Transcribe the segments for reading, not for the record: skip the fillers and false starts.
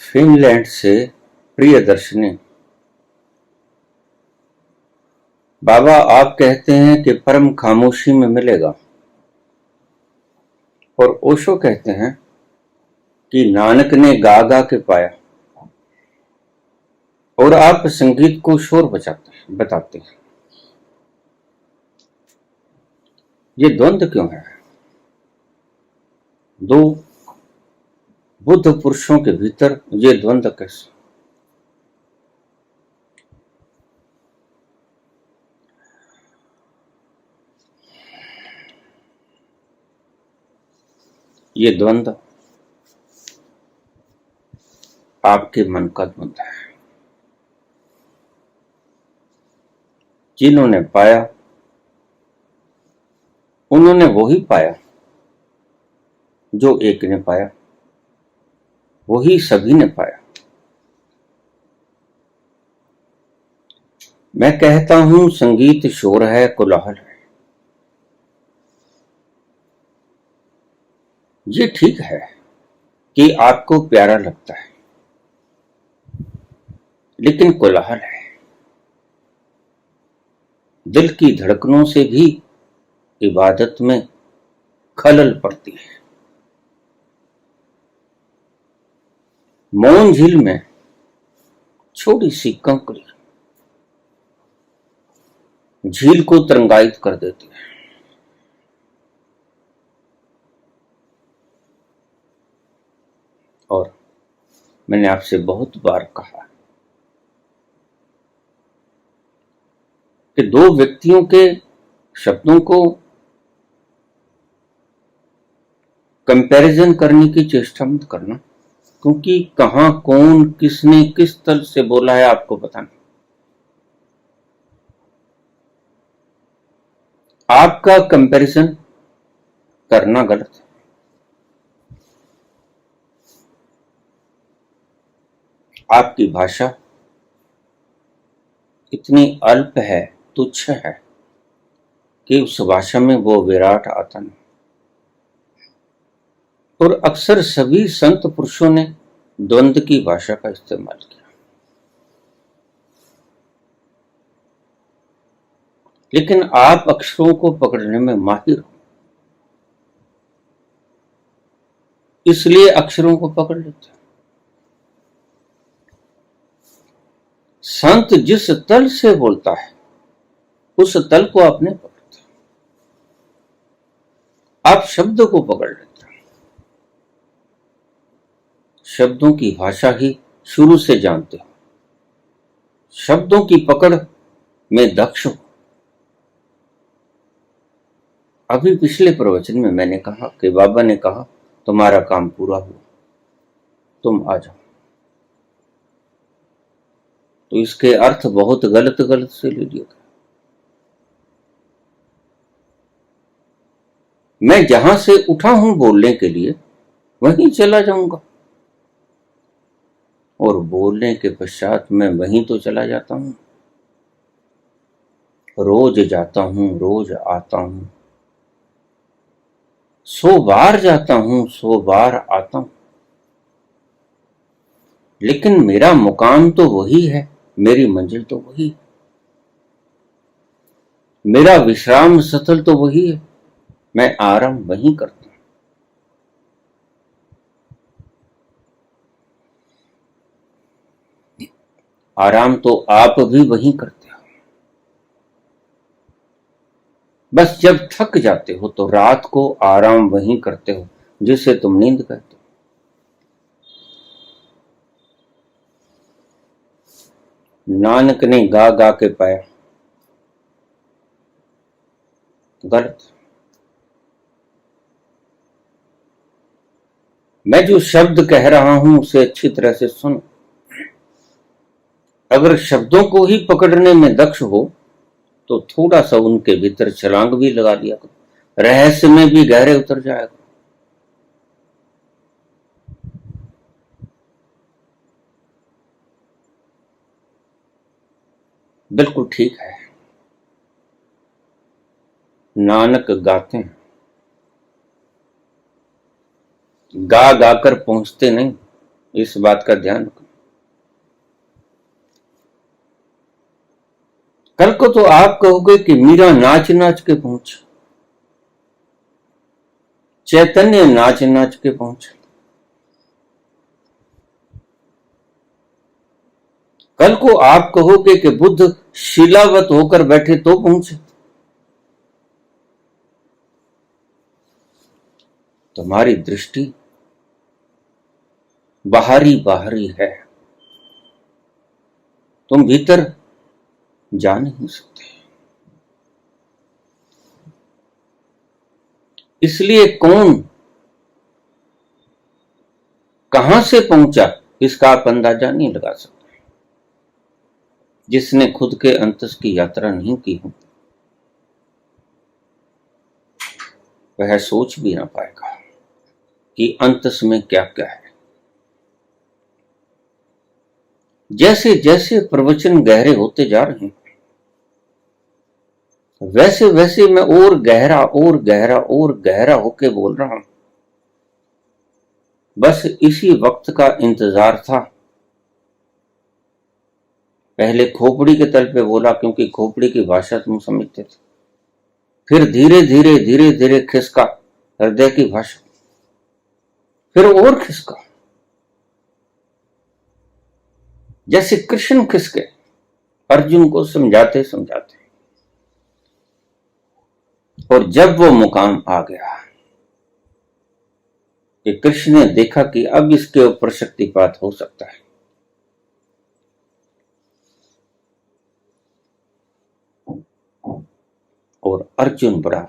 Finland से प्रियदर्शनी। बाबा आप कहते हैं कि परम खामोशी में मिलेगा, और ओशो कहते हैं कि नानक ने गा गा के पाया, और आप संगीत को शोर बताते हैं। ये द्वंद्व क्यों है? दो बुद्ध पुरुषों के भीतर ये द्वंद्व कैसे? ये द्वंद्व आपके मन का द्वंद्व है। जिन्होंने पाया उन्होंने वही पाया जो एक ने पाया, वही सभी ने पाया। मैं कहता हूं संगीत शोर है, कोलाहल है। ये ठीक है कि आपको प्यारा लगता है, लेकिन कोलाहल है। दिल की धड़कनों से भी इबादत में खलल पड़ती है। मौन झील में छोटी सी कंकड़ी झील को तरंगायित कर देती है। और मैंने आपसे बहुत बार कहा कि दो व्यक्तियों के शब्दों को कंपैरिजन करने की चेष्टा मत करना, क्योंकि कहां कौन किसने किस तल से बोला है आपको पता नहीं। आपका कंपैरिजन करना गलत है। आपकी भाषा इतनी अल्प है, तुच्छ है कि उस भाषा में वो विराट आता नहीं। और अक्सर सभी संत पुरुषों ने द्वंद्व की भाषा का इस्तेमाल किया, लेकिन आप अक्षरों को पकड़ने में माहिर हो, इसलिए अक्षरों को पकड़ लेते हैं। संत जिस तल से बोलता है उस तल को आप नहीं पकड़ते, आप शब्द को पकड़ लेते हैं। शब्दों की भाषा ही शुरू से जानते हो, शब्दों की पकड़ में दक्ष हो। अभी पिछले प्रवचन में मैंने कहा कि बाबा ने कहा तुम्हारा काम पूरा हुआ, तुम आ जाओ। तो इसके अर्थ बहुत गलत गलत से ले लिया गया। मैं जहां से उठा हूं बोलने के लिए वहीं चला जाऊंगा, और बोलने के पश्चात मैं वहीं तो चला जाता हूं। रोज जाता हूं, रोज आता हूं, 100 बार जाता हूं, 100 बार आता हूं, लेकिन मेरा मुकाम तो वही है, मेरी मंजिल तो वही है, मेरा विश्राम स्थल तो वही है, मैं आराम वहीं करता हूं। आराम तो आप भी वहीं करते हो। बस जब थक जाते हो तो रात को आराम वहीं करते हो, जिसे तुम नींद कहते हो। नानक ने गा गा के पाया, गलत। मैं जो शब्द कह रहा हूं उसे अच्छी तरह से सुनो। अगर शब्दों को ही पकड़ने में दक्ष हो तो थोड़ा सा उनके भीतर छलांग भी लगा दिया करो, रहस्य में भी गहरे उतर जाएगा। बिल्कुल ठीक है, नानक गाते हैं, गा गाकर पहुंचते नहीं, इस बात का ध्यान रखना। कल को तो आप कहोगे कि मीरा नाच नाच के पहुंचा, चैतन्य नाच नाच के पहुंचा। कल को आप कहोगे कि बुद्ध शिलावत होकर बैठे तो पहुंचे। तुम्हारी दृष्टि बाहरी बाहरी है, तुम भीतर जा नहीं सकते। इसलिए कौन कहां से पहुंचा इसका आप अंदाजा नहीं लगा सकते। जिसने खुद के अंतस की यात्रा नहीं की हो वह सोच भी ना पाएगा कि अंतस में क्या क्या है। जैसे जैसे प्रवचन गहरे होते जा रहे हैं वैसे वैसे मैं और गहरा और गहरा और गहरा होके बोल रहा हूं। बस इसी वक्त का इंतजार था। पहले खोपड़ी के तल पे बोला क्योंकि खोपड़ी की भाषा तुम समझते थे, फिर धीरे धीरे धीरे धीरे खिसका हृदय की भाषा, फिर और खिसका, जैसे कृष्ण खिसके अर्जुन को समझाते समझाते। और जब वो मुकाम आ गया कि कृष्ण ने देखा कि अब इसके ऊपर शक्तिपात हो सकता है, और अर्जुन बड़ा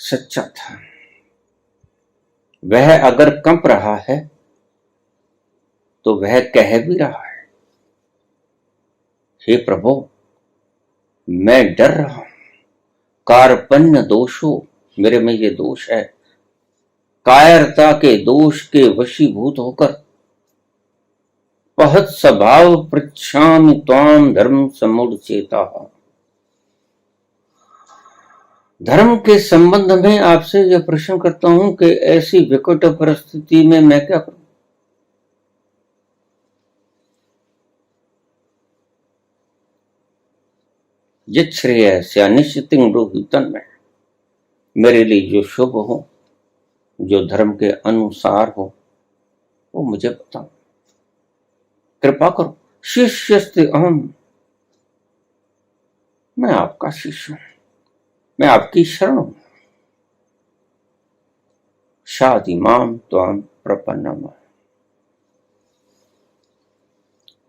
सच्चा था। वह अगर कंप रहा है तो वह कह भी रहा है, हे प्रभु मैं डर रहा हूं, कार्पण्य दोषो, मेरे में ये दोष है, कायरता के दोष के वशीभूत होकर पहत स्वभाव पृच्छामि त्वाम धर्म समुच्चेता। धर्म के संबंध में आपसे यह प्रश्न करता हूं कि ऐसी विकट परिस्थिति में मैं क्या करूं। यच्छ्रेयस्या निश्चितं ब्रूहि तन्मे, मेरे लिए जो शुभ हो, जो धर्म के अनुसार हो, वो मुझे बताओ, कृपा करो। शिष्यस्ते अहम, मैं आपका शिष्य हूं, मैं आपकी शरण हूं। शादि माम त्वाम प्रपन्नम,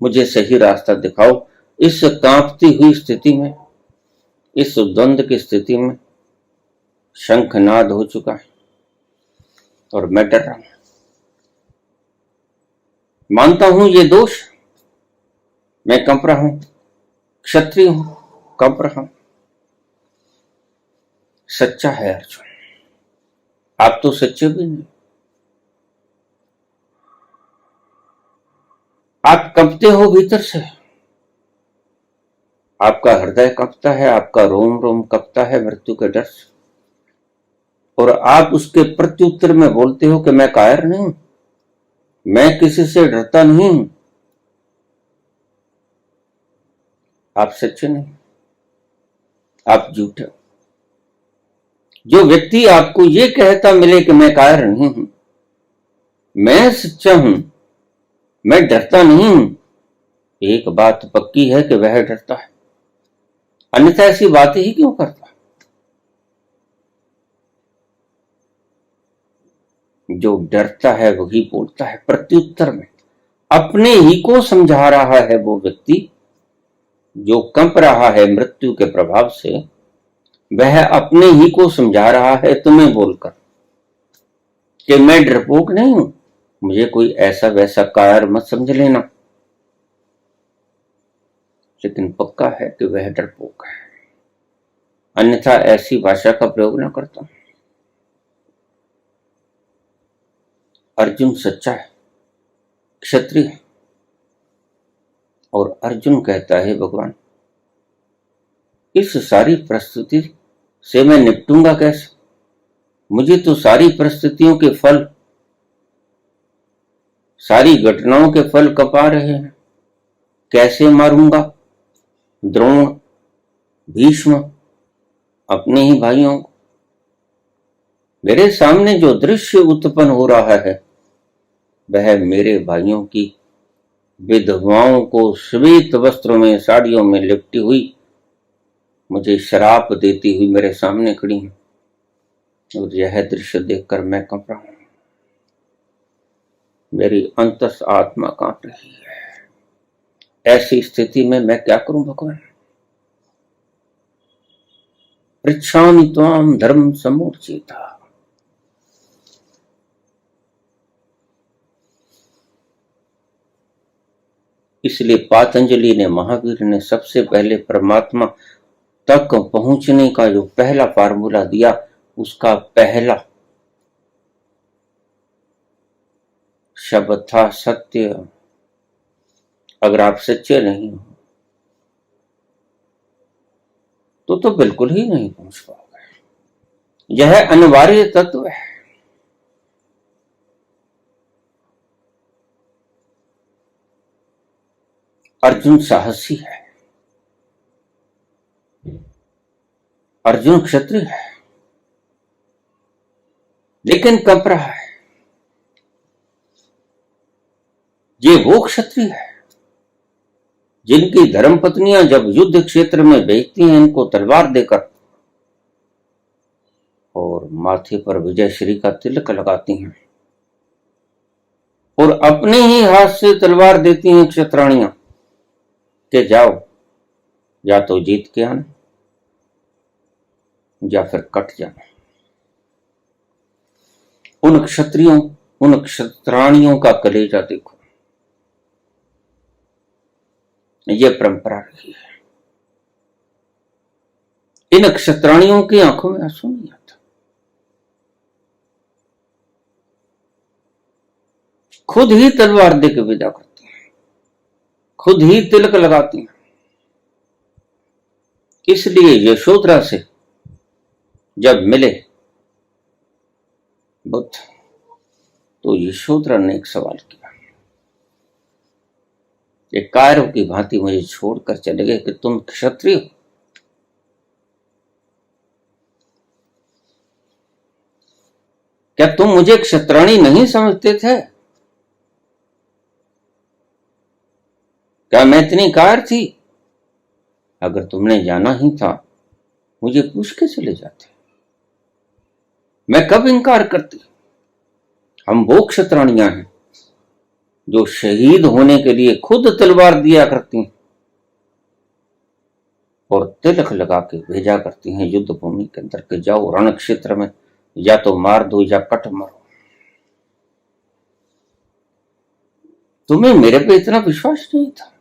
मुझे सही रास्ता दिखाओ। इस कांपती हुई स्थिति में, इस द्वंद की स्थिति में शंखनाद हो चुका है और मैं डर रहा हूं। मानता हूं ये दोष, मैं कंप रहा हूं, क्षत्रिय हूं, कंप रहा हूं। सच्चा है अर्जुन, आप तो सच्चे भी नहीं। आप कंपते हो भीतर से, आपका हृदय कंपता है, आपका रोम रोम कंपता है मृत्यु के डर से, और आप उसके प्रत्युत्तर में बोलते हो कि मैं कायर नहीं हूं, मैं किसी से डरता नहीं हूं। आप सच्चे नहीं, आप झूठे हो। जो व्यक्ति आपको ये कहता मिले कि मैं कायर नहीं हूं, मैं सच्चा हूं, मैं डरता नहीं हूं, एक बात पक्की है कि वह डरता है, अन्यथा ऐसी बातें ही क्यों करता। जो डरता है वही बोलता है प्रत्युत्तर में, अपने ही को समझा रहा है। वो व्यक्ति जो कंप रहा है मृत्यु के प्रभाव से, वह अपने ही को समझा रहा है तुम्हें बोलकर कि मैं डरपोक नहीं हूं, मुझे कोई ऐसा वैसा कायर मत समझ लेना। लेकिन पक्का है कि वह डरपोक है, अन्यथा ऐसी भाषा का प्रयोग न करता। अर्जुन सच्चा है, क्षत्रिय है, और अर्जुन कहता है भगवान इस सारी परिस्थिति से मैं निपटूंगा कैसे। मुझे तो सारी परिस्थितियों के फल सारी घटनाओं के फल कपा रहे हैं। कैसे मारूंगा? द्रोण, भीष्म, अपने ही भाइयों को। मेरे सामने जो दृश्य उत्पन्न हो रहा है वह मेरे भाइयों की विधवाओं को श्वेत वस्त्रों में, साड़ियों में लिपटी हुई मुझे श्राप देती हुई मेरे सामने खड़ी है, और यह दृश्य देखकर मैं कंप रहा हूं। मेरी अंतस आत्मा कांप रही है। ऐसी स्थिति में मैं क्या करूं भगवान? पृच्छामि त्वाम धर्म समूर्चिता। इसलिए पातंजलि ने, महावीर ने सबसे पहले परमात्मा तक पहुंचने का जो पहला फार्मूला दिया, उसका पहला शब्द था सत्य। अगर आप सच्चे नहीं हो तो बिल्कुल ही नहीं पहुंच पाओगे। यह अनिवार्य तत्व है। अर्जुन साहसी है, अर्जुन क्षत्रिय है, लेकिन कंप रहा है। ये वो क्षत्रिय है जिनकी धर्मपत्नियां जब युद्ध क्षेत्र में भेजती हैं इनको तलवार देकर और माथे पर विजयश्री का तिलक लगाती हैं, और अपने ही हाथ से तलवार देती हैं क्षत्राणियां कि जाओ, या तो जीत के आना या फिर कट जाना। उन क्षत्रियों, उन क्षत्राणियों का कलेजा देखो। यह परंपरा रही है। इन क्षत्राणियों की आंखों में आंसू नहीं आता। खुद ही तलवार देकर विदा करती हैं, खुद ही तिलक लगाती हैं। इसलिए यशोधरा से जब मिले बुद्ध तो यशोधरा ने एक सवाल किया, एक कायरों की भांति मुझे छोड़कर चले गए कि तुम क्षत्रिय हो। क्या तुम मुझे क्षत्राणी नहीं समझते थे? क्या मैं इतनी कायर थी? अगर तुमने जाना ही था मुझे पूछ के चले जाते, मैं कब इनकार करती। हम वो क्षत्राणियां हैं जो शहीद होने के लिए खुद तलवार दिया करती हैं और तिलक लगा के भेजा करती हैं युद्ध भूमि के अंदर के जाओ रण क्षेत्र में, या तो मार दो या कट मारो। तुम्हें मेरे पे इतना विश्वास नहीं था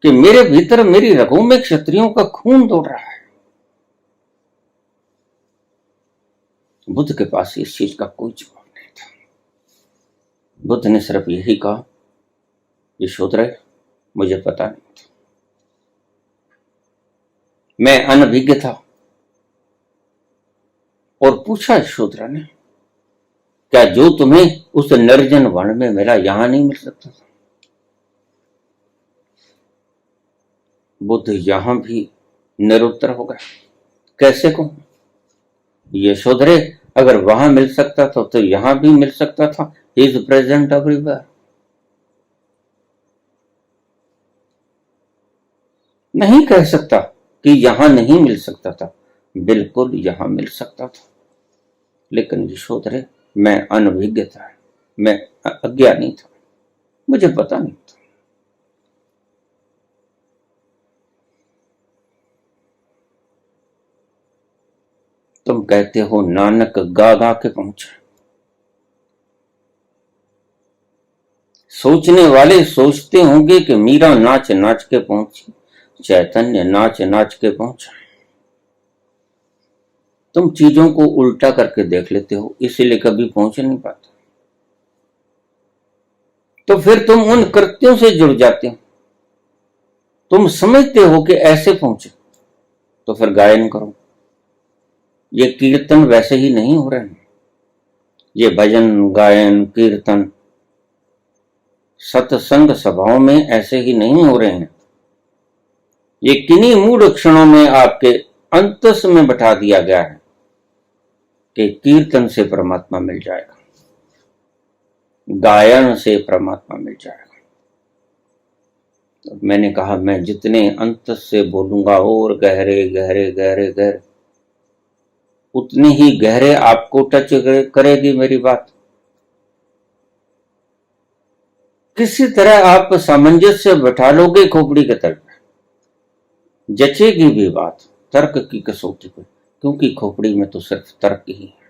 कि मेरे भीतर, मेरी रगों में क्षत्रियों का खून दौड़ रहा है। बुद्ध के पास इस चीज का कोई जवाब नहीं था। बुद्ध ने सिर्फ यही कहा, यशोधरा मुझे पता नहीं था, मैं अनभिज्ञ था। और पूछा यशोधरा ने, क्या जो तुम्हें उस निर्जन वन में मिला यहां नहीं मिल सकता था? बुद्ध यहां भी निरुत्तर हो गया। कैसे कहूं यशोधरे, अगर वहां मिल सकता था तो यहां भी मिल सकता था। He is present everywhere. नहीं कह सकता कि यहां नहीं मिल सकता था, बिल्कुल यहां मिल सकता था। लेकिन यशोधरे मैं अनभिज्ञ था, मैं अज्ञानी था, मुझे पता नहीं था। तुम कहते हो नानक गा गा के पहुंचा। सोचने वाले सोचते होंगे कि मीरा नाच नाच के पहुंची, चैतन्य नाच नाच के पहुंचा। तुम चीजों को उल्टा करके देख लेते हो, इसीलिए कभी पहुंच नहीं पाते। तो फिर तुम उन कृत्यों से जुड़ जाते हो। तुम समझते हो कि ऐसे पहुंचे, तो फिर गायन करो। ये कीर्तन वैसे ही नहीं हो रहे हैं। ये भजन गायन कीर्तन सत्संग सभाओं में ऐसे ही नहीं हो रहे हैं। ये किन्हीं मूढ़ क्षणों में आपके अंतस में बैठा दिया गया है कि कीर्तन से परमात्मा मिल जाएगा, गायन से परमात्मा मिल जाएगा। तो मैंने कहा मैं जितने अंतस से बोलूंगा और गहरे गहरे गहरे गहरे, उतने ही गहरे आपको टच करेगी मेरी बात। किसी तरह आप सामंजस्य बैठा लोगे खोपड़ी के तल पे, जचेगी भी बात तर्क की कसौटी पर, क्योंकि खोपड़ी में तो सिर्फ तर्क ही है।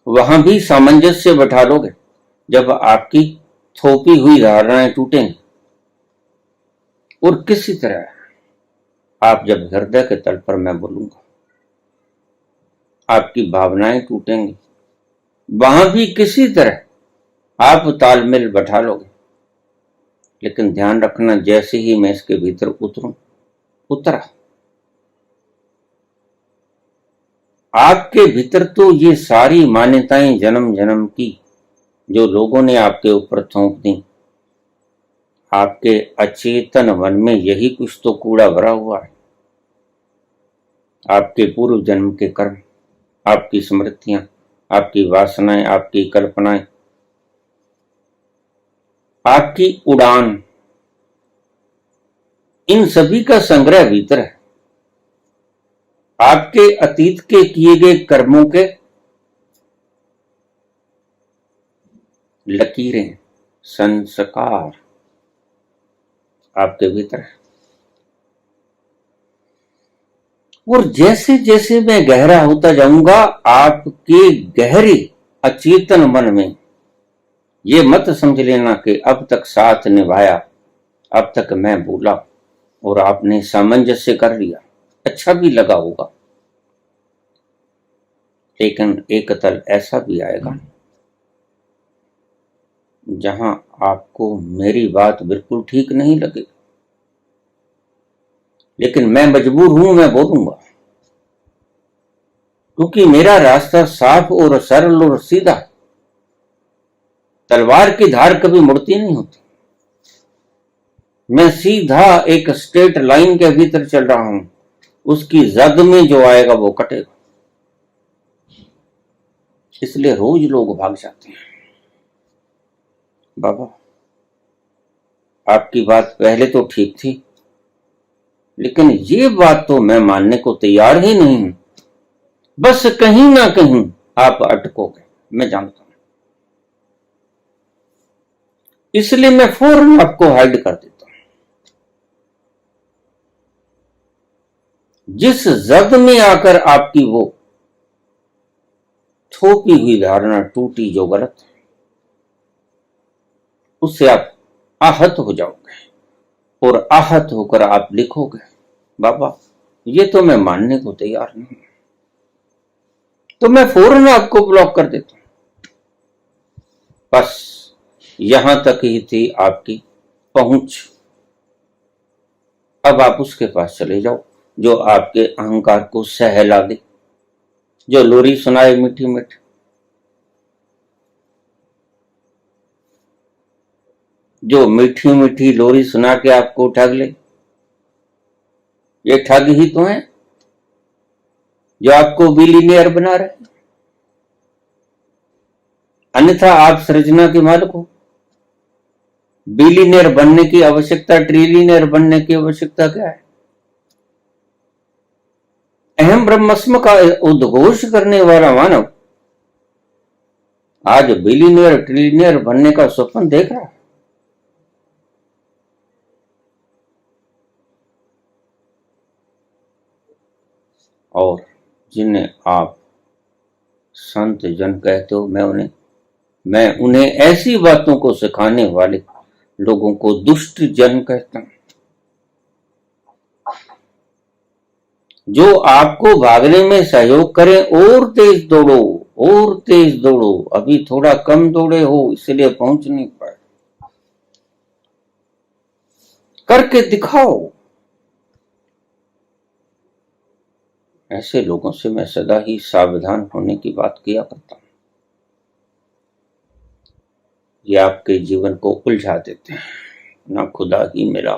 वहां भी सामंजस्य बैठा लोगे जब आपकी थोपी हुई धारणाएं टूटेंगी, और किसी तरह आप जब हृदय के तल पर मैं बोलूंगा आपकी भावनाएं टूटेंगी, वहां भी किसी तरह आप तालमेल बैठा लोगे। लेकिन ध्यान रखना, जैसे ही मैं इसके भीतर उतरा, आपके भीतर तो ये सारी मान्यताएं जन्म जन्म की जो लोगों ने आपके ऊपर थोप दी, आपके अचेतन मन में यही कुछ तो कूड़ा भरा हुआ है। आपके पूर्व जन्म के कर्म, आपकी स्मृतियां, आपकी वासनाएं, आपकी कल्पनाएं, आपकी उड़ान, इन सभी का संग्रह भीतर है। आपके अतीत के किए गए कर्मों के लकीरें, संस्कार आपके भीतर है। और जैसे जैसे मैं गहरा होता जाऊंगा, आपके गहरे अचेतन मन में ये मत समझ लेना कि अब तक साथ निभाया, अब तक मैं बोला और आपने सामंजस्य कर लिया, अच्छा भी लगा होगा। लेकिन एक तल ऐसा भी आएगा जहां आपको मेरी बात बिल्कुल ठीक नहीं लगेगी, लेकिन मैं मजबूर हूं, मैं बोलूंगा, क्योंकि मेरा रास्ता साफ और सरल और सीधा। तलवार की धार कभी मुड़ती नहीं होती। मैं सीधा एक स्ट्रेट लाइन के भीतर चल रहा हूं, उसकी जद में जो आएगा वो कटेगा। इसलिए रोज लोग भाग जाते हैं। बाबा आपकी बात पहले तो ठीक थी, लेकिन ये बात तो मैं मानने को तैयार ही नहीं हूं। बस कहीं ना कहीं आप अटकोगे, मैं जानता हूं। इसलिए मैं फौरन आपको हाइड कर देता हूं। जिस जद में आकर आपकी वो थोपी हुई धारणा टूटी जो गलत है, उससे आप आहत हो जाओगे और आहत होकर आप लिखोगे, बाबा ये तो मैं मानने को तैयार नहीं, तो मैं फौरन आपको ब्लॉक कर देता हूं। बस यहां तक ही थी आपकी पहुंच। अब आप उसके पास चले जाओ जो आपके अहंकार को सहला दे, जो लोरी सुनाए मीठी मीठी, जो मीठी मीठी लोरी सुना के आपको ठग ले। ये ठग ही तो है जो आपको बिलियनियर बना रहे, अन्यथा आप सृजना के मालिक हो। बिलियनियर बनने की आवश्यकता, ट्रिलियनियर बनने की आवश्यकता क्या है? अहम ब्रह्मस्म का उद्घोष करने वाला मानव आज बिलियनियर ट्रिलियनियर बनने का स्वप्न देख रहा है। और जिन्हें आप संत जन कहते हो, मैं उन्हें ऐसी बातों को सिखाने वाले लोगों को दुष्ट जन कहता हूं। जो आपको भागने में सहयोग करें, और तेज दौड़ो और तेज दौड़ो, अभी थोड़ा कम दौड़े हो इसलिए पहुंच नहीं पाए, करके दिखाओ। ऐसे लोगों से मैं सदा ही सावधान होने की बात किया करता हूं। ये आपके जीवन को उलझा देते हैं। ना खुदा ही मिला,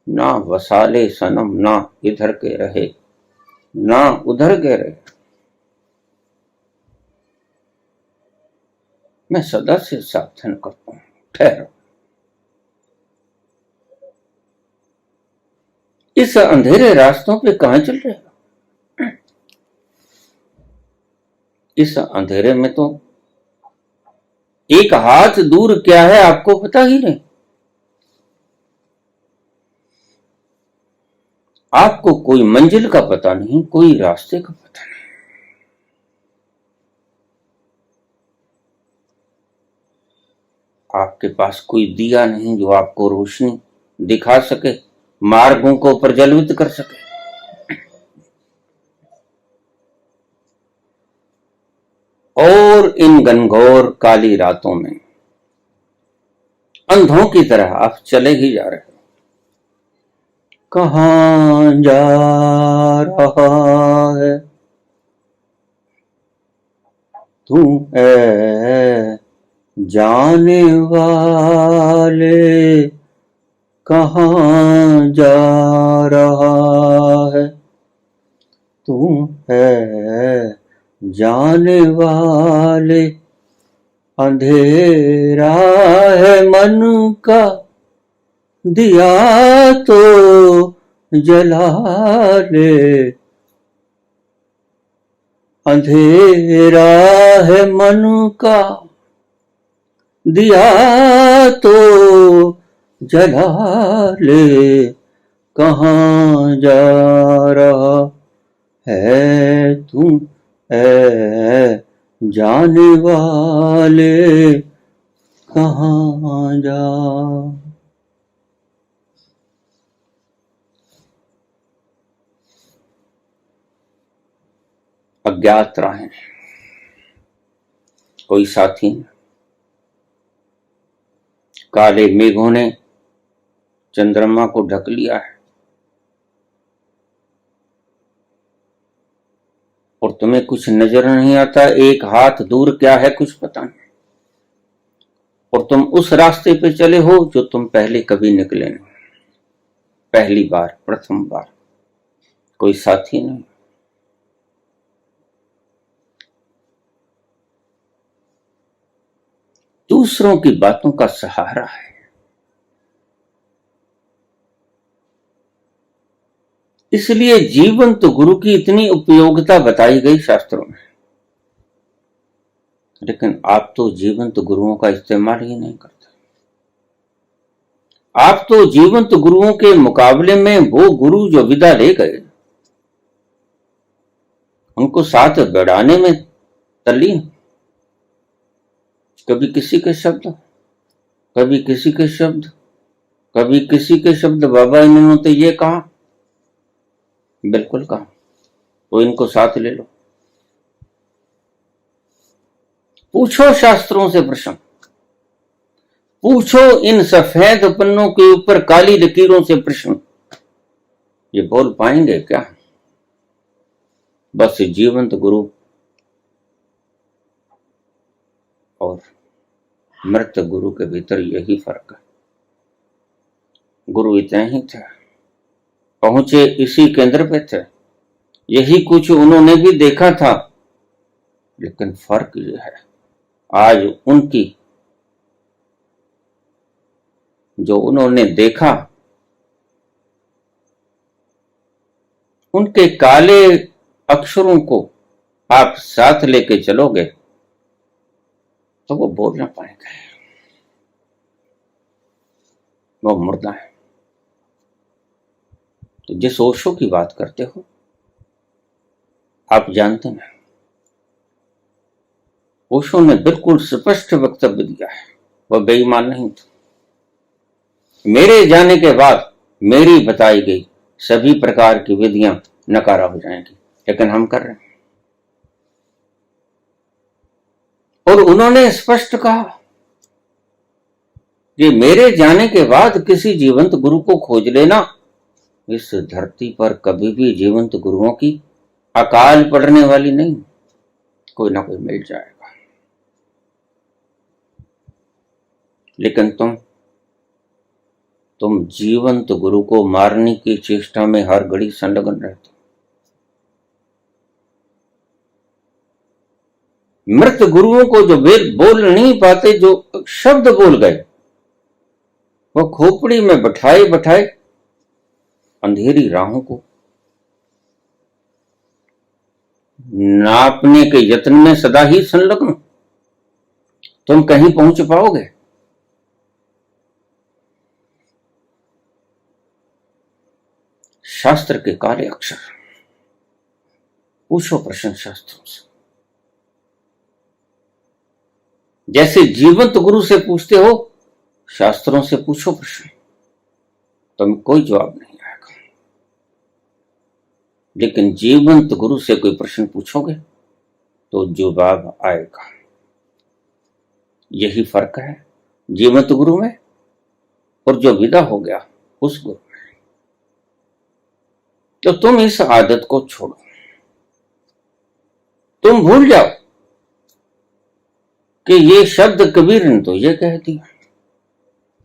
ना वसाले सनम, ना इधर के रहे ना उधर के रहे। मैं सदा से सावधान करता हूं, ठहरो। इस अंधेरे रास्तों पे कहां चल रहे हो? इस अंधेरे में तो एक हाथ दूर क्या है आपको पता ही नहीं। आपको कोई मंजिल का पता नहीं, कोई रास्ते का पता नहीं। आपके पास कोई दिया नहीं जो आपको रोशनी दिखा सके, मार्गों को प्रज्वलित कर सके। और इन घनघोर काली रातों में अंधों की तरह आप चले ही जा रहे हो। कहां जा रहा है तू है जाने वाले, कहां जा रहा है तू है जाने वाले। अंधेरा है मन का दिया तो जला ले, अंधेरा है मन का दिया तो जला ले। कहां जा रहा है तू है जाने वाले, कहां जा। अज्ञात राहें, कोई साथी नहीं। काले मेघों ने चंद्रमा को ढक लिया है और तुम्हें कुछ नजर नहीं आता। एक हाथ दूर क्या है कुछ पता नहीं, और तुम उस रास्ते पे चले हो जो तुम पहले कभी निकले नहीं। पहली बार, प्रथम बार। कोई साथी नहीं। दूसरों की बातों का सहारा है। इसलिए जीवंत गुरु की इतनी उपयोगिता बताई गई शास्त्रों में, लेकिन आप तो जीवंत गुरुओं का इस्तेमाल ही नहीं करते। आप तो जीवंत गुरुओं के मुकाबले में वो गुरु जो विदा ले गए उनको साथ बढ़ाने में तल्लीन। कभी किसी के शब्द, कभी किसी के शब्द, कभी किसी के शब्द। बाबा इन्होंने तो ये कहा, बिल्कुल कहा, तो इनको साथ ले लो। पूछो शास्त्रों से प्रश्न, पूछो इन सफेद पन्नों के ऊपर काली लकीरों से प्रश्न। ये बोल पाएंगे क्या? बस जीवंत गुरु और मृत गुरु के भीतर यही फर्क है। गुरु इतने ही थे, पहुंचे इसी केंद्र पे थे, यही कुछ उन्होंने भी देखा था। लेकिन फर्क ये है, आज उनकी जो उन्होंने देखा, उनके काले अक्षरों को आप साथ लेके चलोगे तो वो बोल ना पाएंगे, वो मुर्दा है। तो जिस ओशो की बात करते हो आप जानते हैं, ओशो ने बिल्कुल स्पष्ट वक्तव्य दिया है, वह बेईमान नहीं था। मेरे जाने के बाद मेरी बताई गई सभी प्रकार की विधियां नकारा हो जाएंगी, लेकिन हम कर रहे हैं। और उन्होंने स्पष्ट कहा कि मेरे जाने के बाद किसी जीवंत गुरु को खोज लेना। इस धरती पर कभी भी जीवंत गुरुओं की अकाल पड़ने वाली नहीं, कोई ना कोई मिल जाएगा। लेकिन तुम जीवंत गुरु को मारने की चेष्टा में हर घड़ी संलग्न रहते। मृत गुरुओं को जो वेद बोल नहीं पाते, जो शब्द बोल गए, वो खोपड़ी में बैठाए बैठाए अंधेरी राहों को नापने के यत्न में सदा ही संलग्न। तुम कहीं पहुंच पाओगे? शास्त्र के काले अक्षर, पूछो प्रश्न शास्त्रों से। जैसे जीवंत गुरु से पूछते हो, शास्त्रों से पूछो प्रश्न, तुम कोई जवाब नहीं आएगा। लेकिन जीवंत गुरु से कोई प्रश्न पूछोगे तो जवाब आएगा। यही फर्क है जीवंत गुरु में और जो विदा हो गया उस गुरु में। तो तुम इस आदत को छोड़ो, तुम भूल जाओ कि ये शब्द कबीर ने तो ये कह दिया,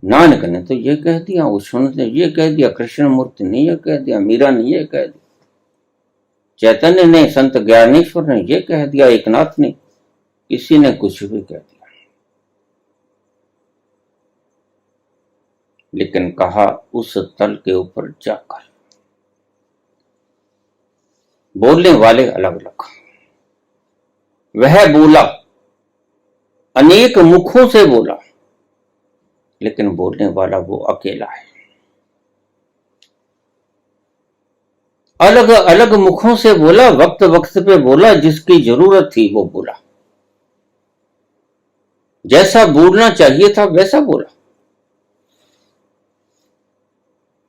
नानक ने तो ये कह दिया, उष्ण ने ये कह दिया, कृष्ण मूर्ति ने ये कह दिया, मीरा ने ये कह दिया, चैतन्य ने, संत ज्ञानेश्वर ने ये कह दिया, एकनाथ ने, किसी ने कुछ भी कह दिया। लेकिन कहा उस तल के ऊपर जाकर। बोलने वाले अलग अलग, वह बोला, अनेक मुखों से बोला, लेकिन बोलने वाला वो अकेला है। अलग अलग मुखों से बोला, वक्त वक्त पे बोला, जिसकी जरूरत थी वो बोला, जैसा बोलना चाहिए था वैसा बोला।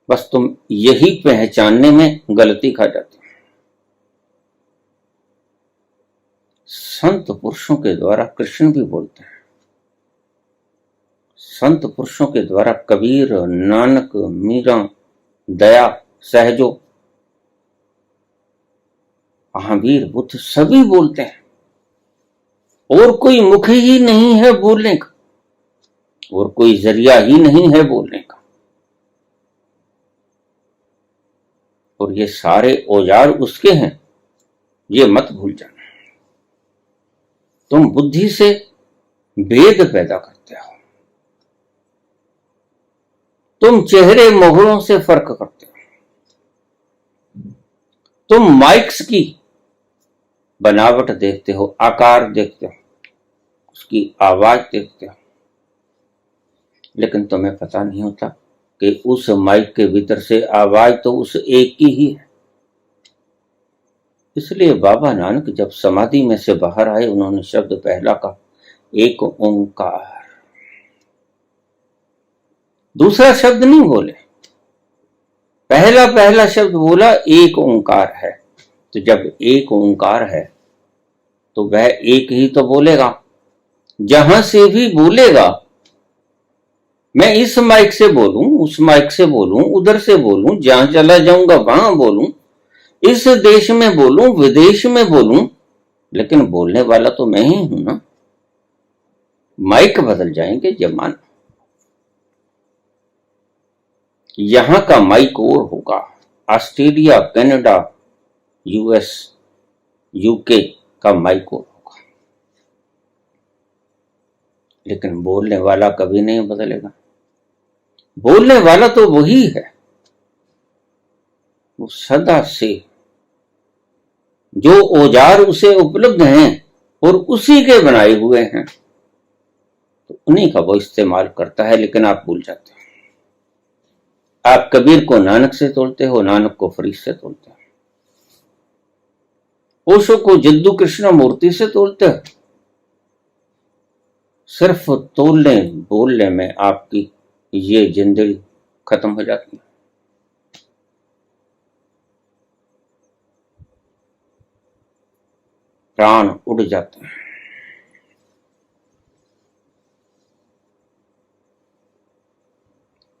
बस तुम यही पहचानने में गलती खा जाते हो। संत पुरुषों के द्वारा कृष्ण भी बोलते हैं, संत पुरुषों के द्वारा कबीर, नानक, मीरा, दया, सहजो, महावीर, बुद्ध सभी बोलते हैं। और कोई मुख ही नहीं है बोलने का, और कोई जरिया ही नहीं है बोलने का। और ये सारे औजार उसके हैं, ये मत भूल जाना। तुम बुद्धि से भेद पैदा करते हो, तुम चेहरे मोहरों से फर्क करते हो, तुम माइक्स की बनावट देखते हो, आकार देखते हो, उसकी आवाज देखते हो, लेकिन तुम्हें पता नहीं होता कि उस माइक के भीतर से आवाज तो उस एक की ही है। इसलिए बाबा नानक जब समाधि में से बाहर आए, उन्होंने शब्द पहला कहा, एक ओंकार। दूसरा शब्द नहीं बोले, पहला शब्द बोला एक ओंकार है। तो जब एक ओंकार है तो वह एक ही तो बोलेगा, जहां से भी बोलेगा। मैं इस माइक से बोलूं, उस माइक से बोलूं, उधर से बोलूं, जहां चला जाऊंगा वहां बोलूं, इस देश में बोलूं, विदेश में बोलूं, लेकिन बोलने वाला तो मैं ही हूं ना। माइक बदल जाएंगे जमाना, यहां का माइक और होगा, ऑस्ट्रेलिया, कनाडा, यूएस, यूके का माइक और होगा, लेकिन बोलने वाला कभी नहीं बदलेगा। बोलने वाला तो वही है, वो सदा से जो औजार उसे उपलब्ध हैं और उसी के बनाए हुए हैं, तो उन्हीं का वो इस्तेमाल करता है। लेकिन आप भूल जाते हो, आप कबीर को नानक से तोलते हो, नानक को फरीद से तोलते हो, ओशो को जद्दू कृष्ण मूर्ति से तोलते हो। सिर्फ तोलने बोलने में आपकी ये जिंदगी खत्म हो जाती है। प्राण उड़ जाते हैं।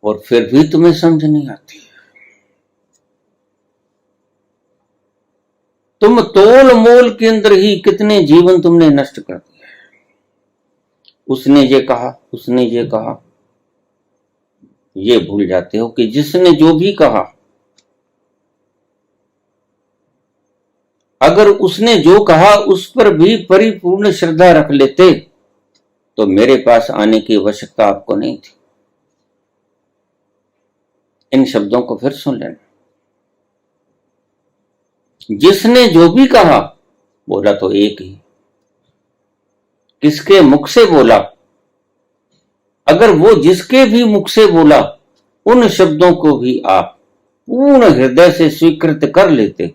और फिर भी तुम्हें समझ नहीं आती। तुम तोल मोल के अंदर ही कितने जीवन तुमने नष्ट कर दिए। उसने ये कहा, उसने ये कहा, ये भूल जाते हो कि जिसने जो भी कहा, अगर उसने जो कहा उस पर भी परिपूर्ण श्रद्धा रख लेते तो मेरे पास आने की आवश्यकता आपको नहीं थी। इन शब्दों को फिर सुन लेना। जिसने जो भी कहा, बोला तो एक ही, किसके मुख से बोला? अगर वो जिसके भी मुख से बोला उन शब्दों को भी आप पूर्ण हृदय से स्वीकृत कर लेते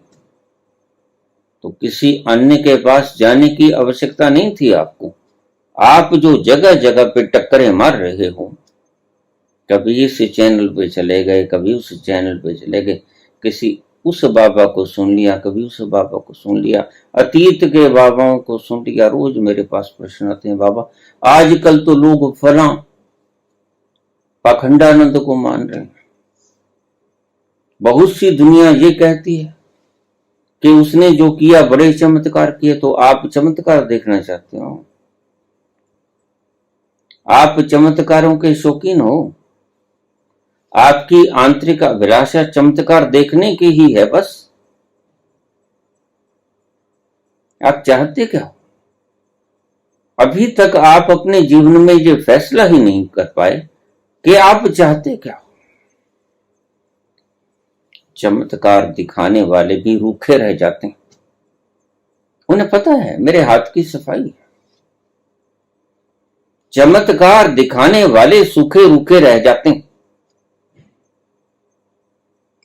तो किसी अन्य के पास जाने की आवश्यकता नहीं थी आपको। आप जो जगह जगह पे टक्करें मार रहे हो, कभी इस चैनल पे चले गए, कभी उस चैनल पे चले गए, किसी उस बाबा को सुन लिया, कभी उस बाबा को सुन लिया, अतीत के बाबाओं को सुन लिया। रोज मेरे पास प्रश्न आते हैं, बाबा आजकल तो लोग फला पाखंडानंद को मान रहे हैं। बहुत सी दुनिया ये कहती है कि उसने जो किया बड़े चमत्कार किए, तो आप चमत्कार देखना चाहते हो? आप चमत्कारों के शौकीन हो? आपकी आंतरिक अभिलाषा चमत्कार देखने की ही है बस? आप चाहते क्या हो? अभी तक आप अपने जीवन में ये फैसला ही नहीं कर पाए कि आप चाहते क्या हो। चमत्कार दिखाने वाले भी रूखे रह जाते हैं। उन्हें पता है मेरे हाथ की सफाई है। चमत्कार दिखाने वाले सूखे रूखे रह जाते हैं।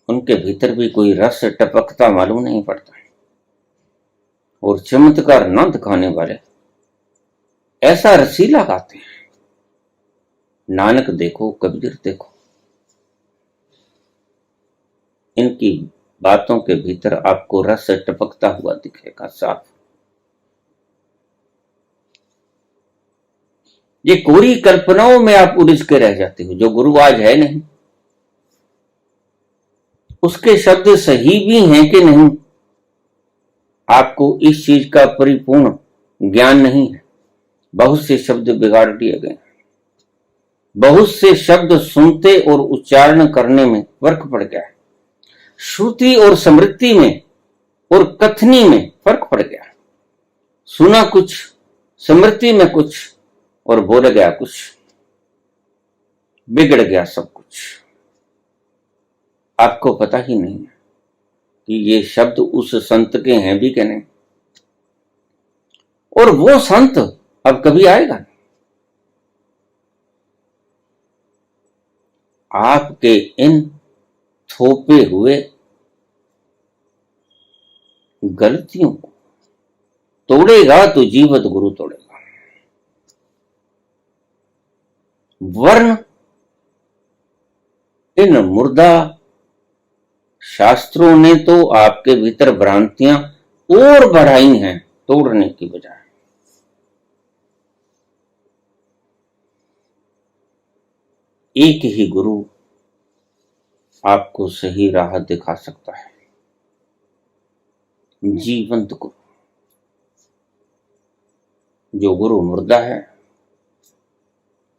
उनके भीतर भी कोई रस टपकता मालूम नहीं पड़ता। और चमत्कार न दिखाने वाले ऐसा रसीला गाते हैं। नानक देखो, कबीर देखो, इनकी बातों के भीतर आपको रस टपकता हुआ दिखेगा साफ। ये कोरी कल्पनाओं में आप उलझ के रह जाते हो। जो गुरु आज है नहीं, उसके शब्द सही भी हैं कि नहीं, आपको इस चीज का परिपूर्ण ज्ञान नहीं है। बहुत से शब्द बिगाड़ दिए गए, बहुत से शब्द सुनते और उच्चारण करने में फर्क पड़ गया है। श्रुति और स्मृति में और कथनी में फर्क पड़ गया। सुना कुछ, स्मृति में कुछ और बोल गया कुछ, बिगड़ गया सब कुछ। आपको पता ही नहीं है कि ये शब्द उस संत के हैं भी कि नहीं, और वो संत अब कभी आएगा नहीं। आपके इन थोपे हुए गलतियों को तोड़ेगा तो जीवत गुरु तोड़ेगा, वर्ण इन मुर्दा शास्त्रों ने तो आपके भीतर भ्रांतियां और बढ़ाई हैं तोड़ने की बजाय। एक ही गुरु आपको सही राह दिखा सकता है, जीवंत गुरु। जो गुरु मुर्दा है,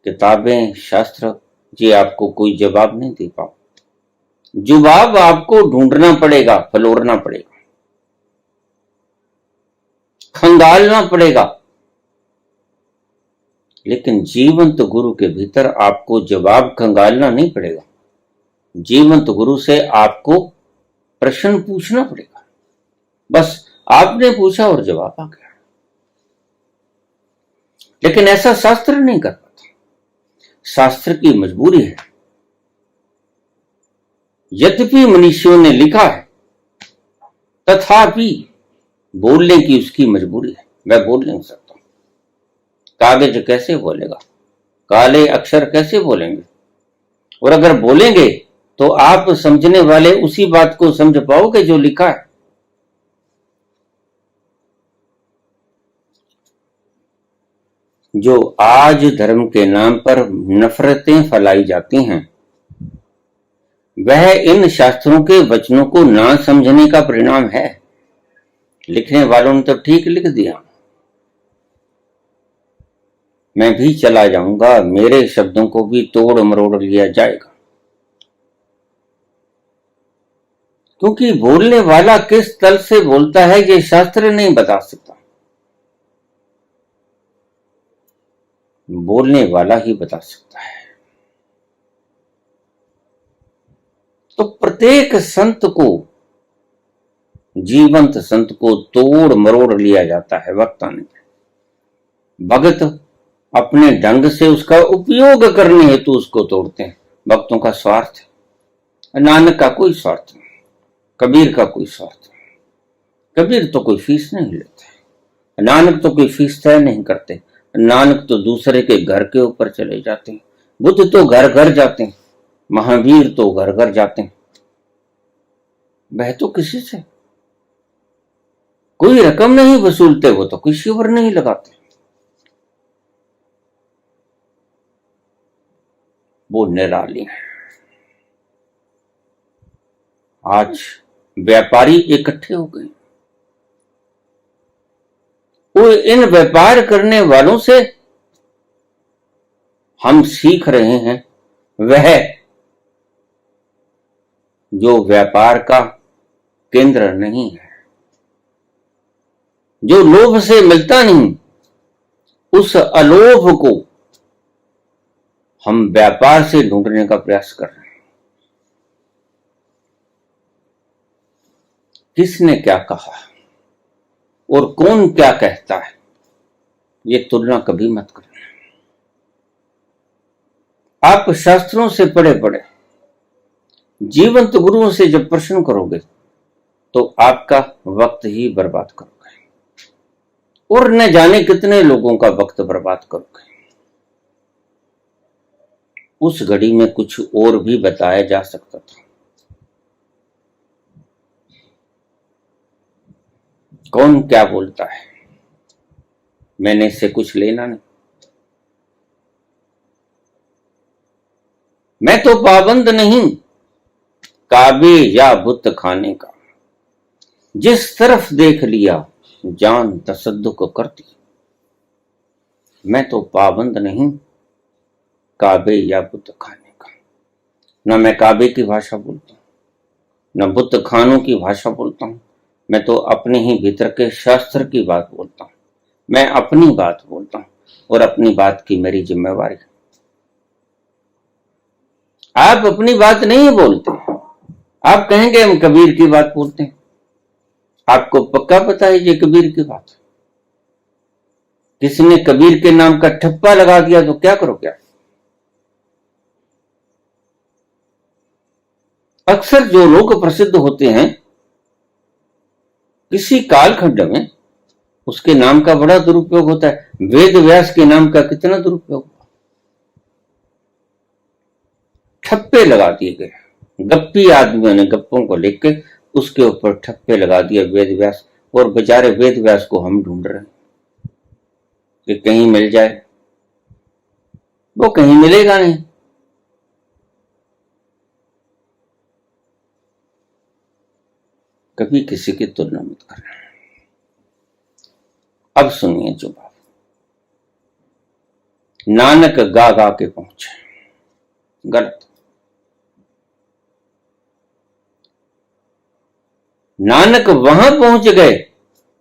किताबें शास्त्र जी आपको कोई जवाब नहीं दे पाओ। जवाब आपको ढूंढना पड़ेगा, फलोरना पड़ेगा, खंगालना पड़ेगा। लेकिन जीवंत गुरु के भीतर आपको जवाब खंगालना नहीं पड़ेगा। जीवंत गुरु से आपको प्रश्न पूछना पड़ेगा। बस आपने पूछा और जवाब आ गया। लेकिन ऐसा शास्त्र नहीं कर पाता। शास्त्र की मजबूरी है। यद्यपि मनुष्यों ने लिखा है, तथापि बोलने की उसकी मजबूरी है। मैं बोल नहीं सकता। कागज कैसे बोलेगा? काले अक्षर कैसे बोलेंगे? और अगर बोलेंगे तो आप समझने वाले उसी बात को समझ पाओगे जो लिखा है। जो आज धर्म के नाम पर नफरतें फैलाई जाती हैं, वह इन शास्त्रों के वचनों को ना समझने का परिणाम है। लिखने वालों ने तो ठीक लिख दिया, मैं भी चला जाऊंगा, मेरे शब्दों को भी तोड़ मरोड़ लिया जाएगा। क्योंकि बोलने वाला किस तल से बोलता है ये शास्त्र नहीं बता सकता, बोलने वाला ही बता सकता है। तो प्रत्येक संत को, जीवंत संत को तोड़ मरोड़ लिया जाता है वक्त आने पर। भगत अपने ढंग से उसका उपयोग करने हेतु उसको तोड़ते हैं। भक्तों का स्वार्थ है, नानक का कोई स्वार्थ नहीं, कबीर का कोई स्वार्थ नहीं। कबीर तो कोई फीस नहीं लेते, नानक तो कोई फीस तय नहीं करते, नानक तो दूसरे के घर के ऊपर चले जाते हैं, बुद्ध तो घर घर जाते हैं, महावीर तो घर घर जाते हैं। वह तो किसी से कोई रकम नहीं वसूलते, वो तो कोई शिवर नहीं लगाते, वो निराली है। आज व्यापारी इकट्ठे हो गए, वो इन व्यापार करने वालों से हम सीख रहे हैं, वह जो व्यापार का केंद्र नहीं है, जो लोभ से मिलता नहीं, उस अलोभ को हम व्यापार से ढूंढने का प्रयास कर रहे हैं। किसने क्या कहा और कौन क्या कहता है, ये तुलना कभी मत करें। आप शास्त्रों से पढ़े पढ़े जीवंत गुरुओं से जब प्रश्न करोगे तो आपका वक्त ही बर्बाद करोगे और न जाने कितने लोगों का वक्त बर्बाद करोगे। उस घड़ी में कुछ और भी बताया जा सकता था। कौन क्या बोलता है, मैंने इससे कुछ लेना नहीं। मैं तो पाबंद नहीं काबे या बुत खाने का, जिस तरफ देख लिया जान तसद्दुक करती। मैं तो पाबंद नहीं काबे या बुत खाने का, न मैं काबे की भाषा बोलता हूं, न बुत खानों की भाषा बोलता हूं। मैं तो अपने ही भीतर के शास्त्र की बात बोलता हूं, मैं अपनी बात बोलता हूं और अपनी बात की मेरी जिम्मेवारी। आप अपनी बात नहीं बोलते, आप कहेंगे हम कबीर की बात बोलते हैं। आपको पक्का पता है ये कबीर की बात, किसी ने कबीर के नाम का ठप्पा लगा दिया तो क्या करोगे? अक्सर जो लोग प्रसिद्ध होते हैं किसी कालखंड में, उसके नाम का बड़ा दुरुपयोग होता है। वेद व्यास के नाम का कितना दुरुपयोग हुआ, ठप्पे लगा दिए गए। गप्पी आदमियों ने गप्पों को लेके उसके ऊपर ठप्पे लगा दिए वेद व्यास, और बेचारे वेद व्यास को हम ढूंढ रहे हैं कि कहीं मिल जाए। वो कहीं मिलेगा नहीं। कभी किसी की तुलना मत करना। अब सुनिए जो बात, नानक गा गा के पहुंचे, गलत। नानक वहां पहुंच गए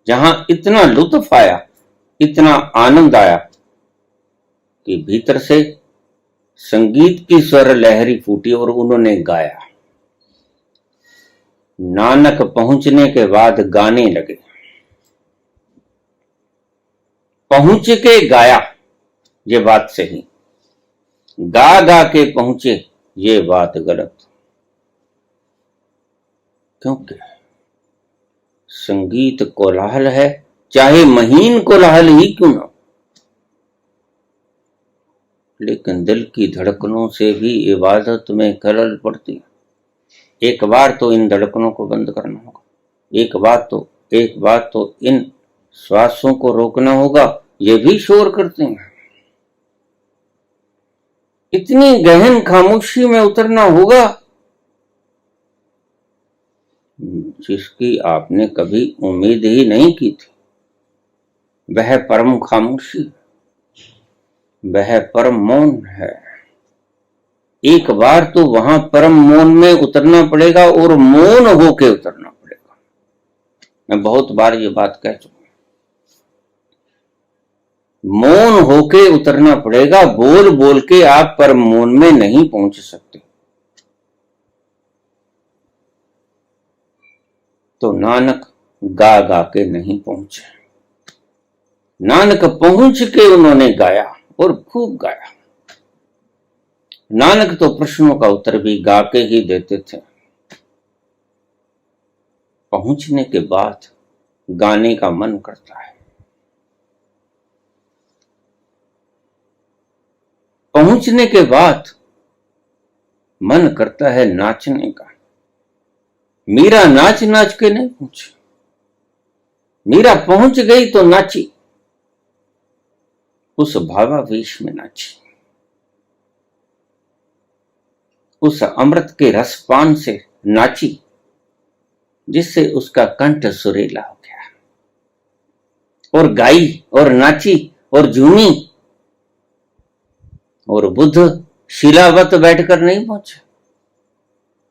जहां इतना लुत्फ आया, इतना आनंद आया कि भीतर से संगीत की स्वर लहरी फूटी और उन्होंने गाया। नानक पहुंचने के बाद गाने लगे, पहुंच के गाया ये बात सही, गा गा के पहुंचे ये बात गलत। क्योंकि संगीत कोलाहल है, चाहे महीन कोलाहल ही क्यों ना, लेकिन दिल की धड़कनों से भी इबादत में खलल पड़ती है। एक बार तो इन धड़कनों को बंद करना होगा, एक बार तो इन श्वासों को रोकना होगा, ये भी शोर करते हैं। इतनी गहन खामोशी में उतरना होगा। जिसकी आपने कभी उम्मीद ही नहीं की थी, वह परम खामोशी, वह परम मौन है। एक बार तो वहां परम मौन में उतरना पड़ेगा और मौन होके उतरना पड़ेगा। मैं बहुत बार ये बात कह चुका, मौन होके उतरना पड़ेगा। बोल बोल के आप परम मौन में नहीं पहुंच सकते। तो नानक गा गा के नहीं पहुंचे, नानक पहुंच के उन्होंने गाया और खूब गाया। नानक तो प्रश्नों का उत्तर भी गा के ही देते थे। पहुंचने के बाद गाने का मन करता है, पहुंचने के बाद मन करता है नाचने का। मीरा नाच नाच के नहीं पहुंची, मीरा पहुंच गई तो नाची, उस भावावेश में नाची, उस अमृत के रसपान से नाची जिससे उसका कंठ सुरीला हो गया, और गाई और नाची और झूमी। और बुद्ध शिलावत बैठकर नहीं पहुंचे,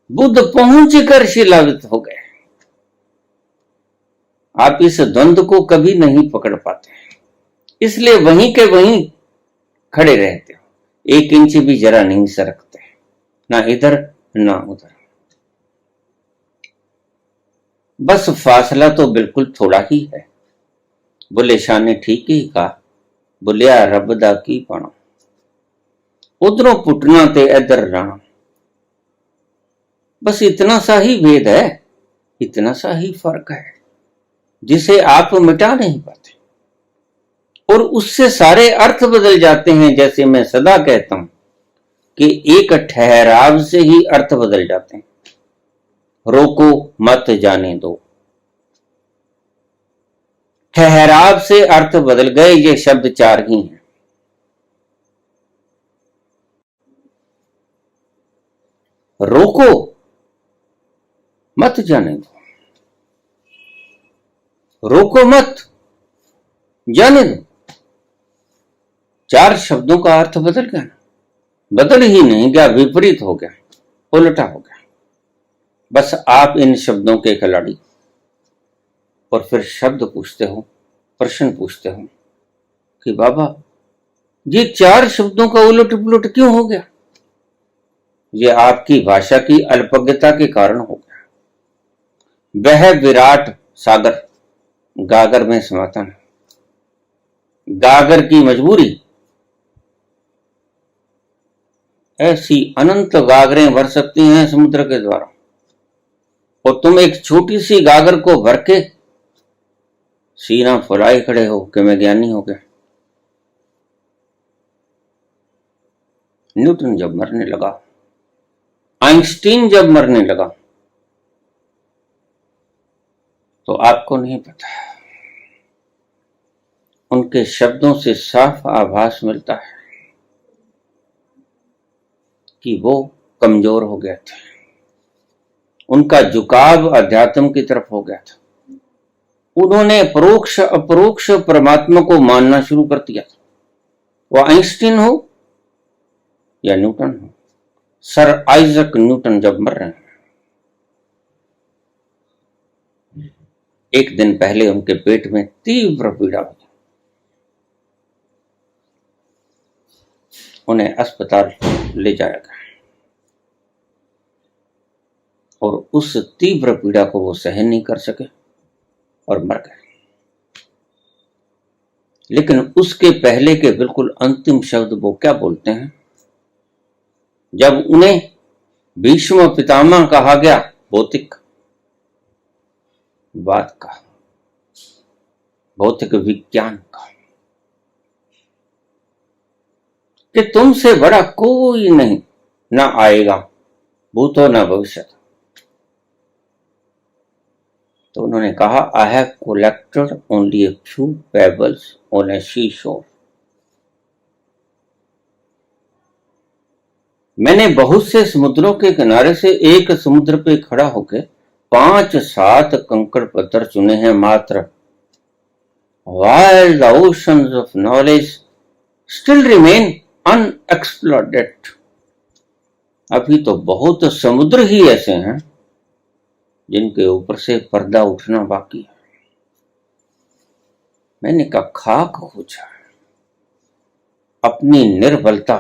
बुद्ध पहुंचकर शिलावत हो गए। आप इस द्वंद्व को कभी नहीं पकड़ पाते, इसलिए वहीं के वहीं खड़े रहते हो, 1 इंच भी जरा नहीं सरकते, ना इधर ना उधर। बस फासला तो बिल्कुल थोड़ा ही है। बुले शाह ने ठीक ही कहा, बुलिया रब दा की पाना, उधरों पुटना ते इधर रहना। बस इतना सा ही भेद है, इतना सा ही फर्क है, जिसे आप मिटा नहीं पाते। और उससे सारे अर्थ बदल जाते हैं। जैसे मैं सदा कहता हूं कि एक ठहराव से ही अर्थ बदल जाते हैं। रोको मत जाने दो, ठहराव से अर्थ बदल गए। ये शब्द 4 ही हैं। रोको मत जाने दो, रोको मत जाने दो, 4 शब्दों का अर्थ बदल गया। बदल ही नहीं गया, विपरीत हो गया, उल्टा हो गया। बस आप इन शब्दों के खिलाड़ी, और फिर शब्द पूछते हो, प्रश्न पूछते हो कि बाबा ये 4 शब्दों का उलट पुलट क्यों हो गया? ये आपकी भाषा की अल्पज्ञता के कारण हो गया। वह विराट सागर गागर में समाता है, गागर की मजबूरी, ऐसी अनंत गागरें भर सकती हैं समुद्र के द्वारा, और तुम एक छोटी सी गागर को भर के सीना फुलाए खड़े हो कि मैं ज्ञानी हो गया। न्यूटन जब मरने लगा, आइंस्टीन जब मरने लगा, तो आपको नहीं पता, उनके शब्दों से साफ आभास मिलता है कि वो कमजोर हो गए थे, उनका झुकाव अध्यात्म की तरफ हो गया था। उन्होंने परोक्ष अपरोक्ष परमात्मा को मानना शुरू कर दिया था। वो आइंस्टीन हो या न्यूटन हो, सर आइजक न्यूटन जब मर रहे हैं, एक दिन पहले उनके पेट में तीव्र पीड़ा हुई, उन्हें अस्पताल ले जाया गया, और उस तीव्र पीड़ा को वो सहन नहीं कर सके और मर गए। लेकिन उसके पहले के बिल्कुल अंतिम शब्द वो क्या बोलते हैं? जब उन्हें भीष्म पितामह कहा गया, भौतिक बात का, भौतिक विज्ञान का, कि तुमसे बड़ा कोई नहीं, ना आएगा, भूतो ना भविष्य। तो उन्होंने कहा, I have collected only a few pebbles on a sea shore. मैंने बहुत से समुद्रों के किनारे से एक समुद्र पे खड़ा होकर 5-7 कंकड़ पत्थर चुने हैं मात्र। While the oceans of knowledge still remain unexplored. अभी तो बहुत समुद्र ही ऐसे हैं जिनके ऊपर से पर्दा उठना बाकी है। मैंने कहा खाक हो जाए अपनी निर्बलता।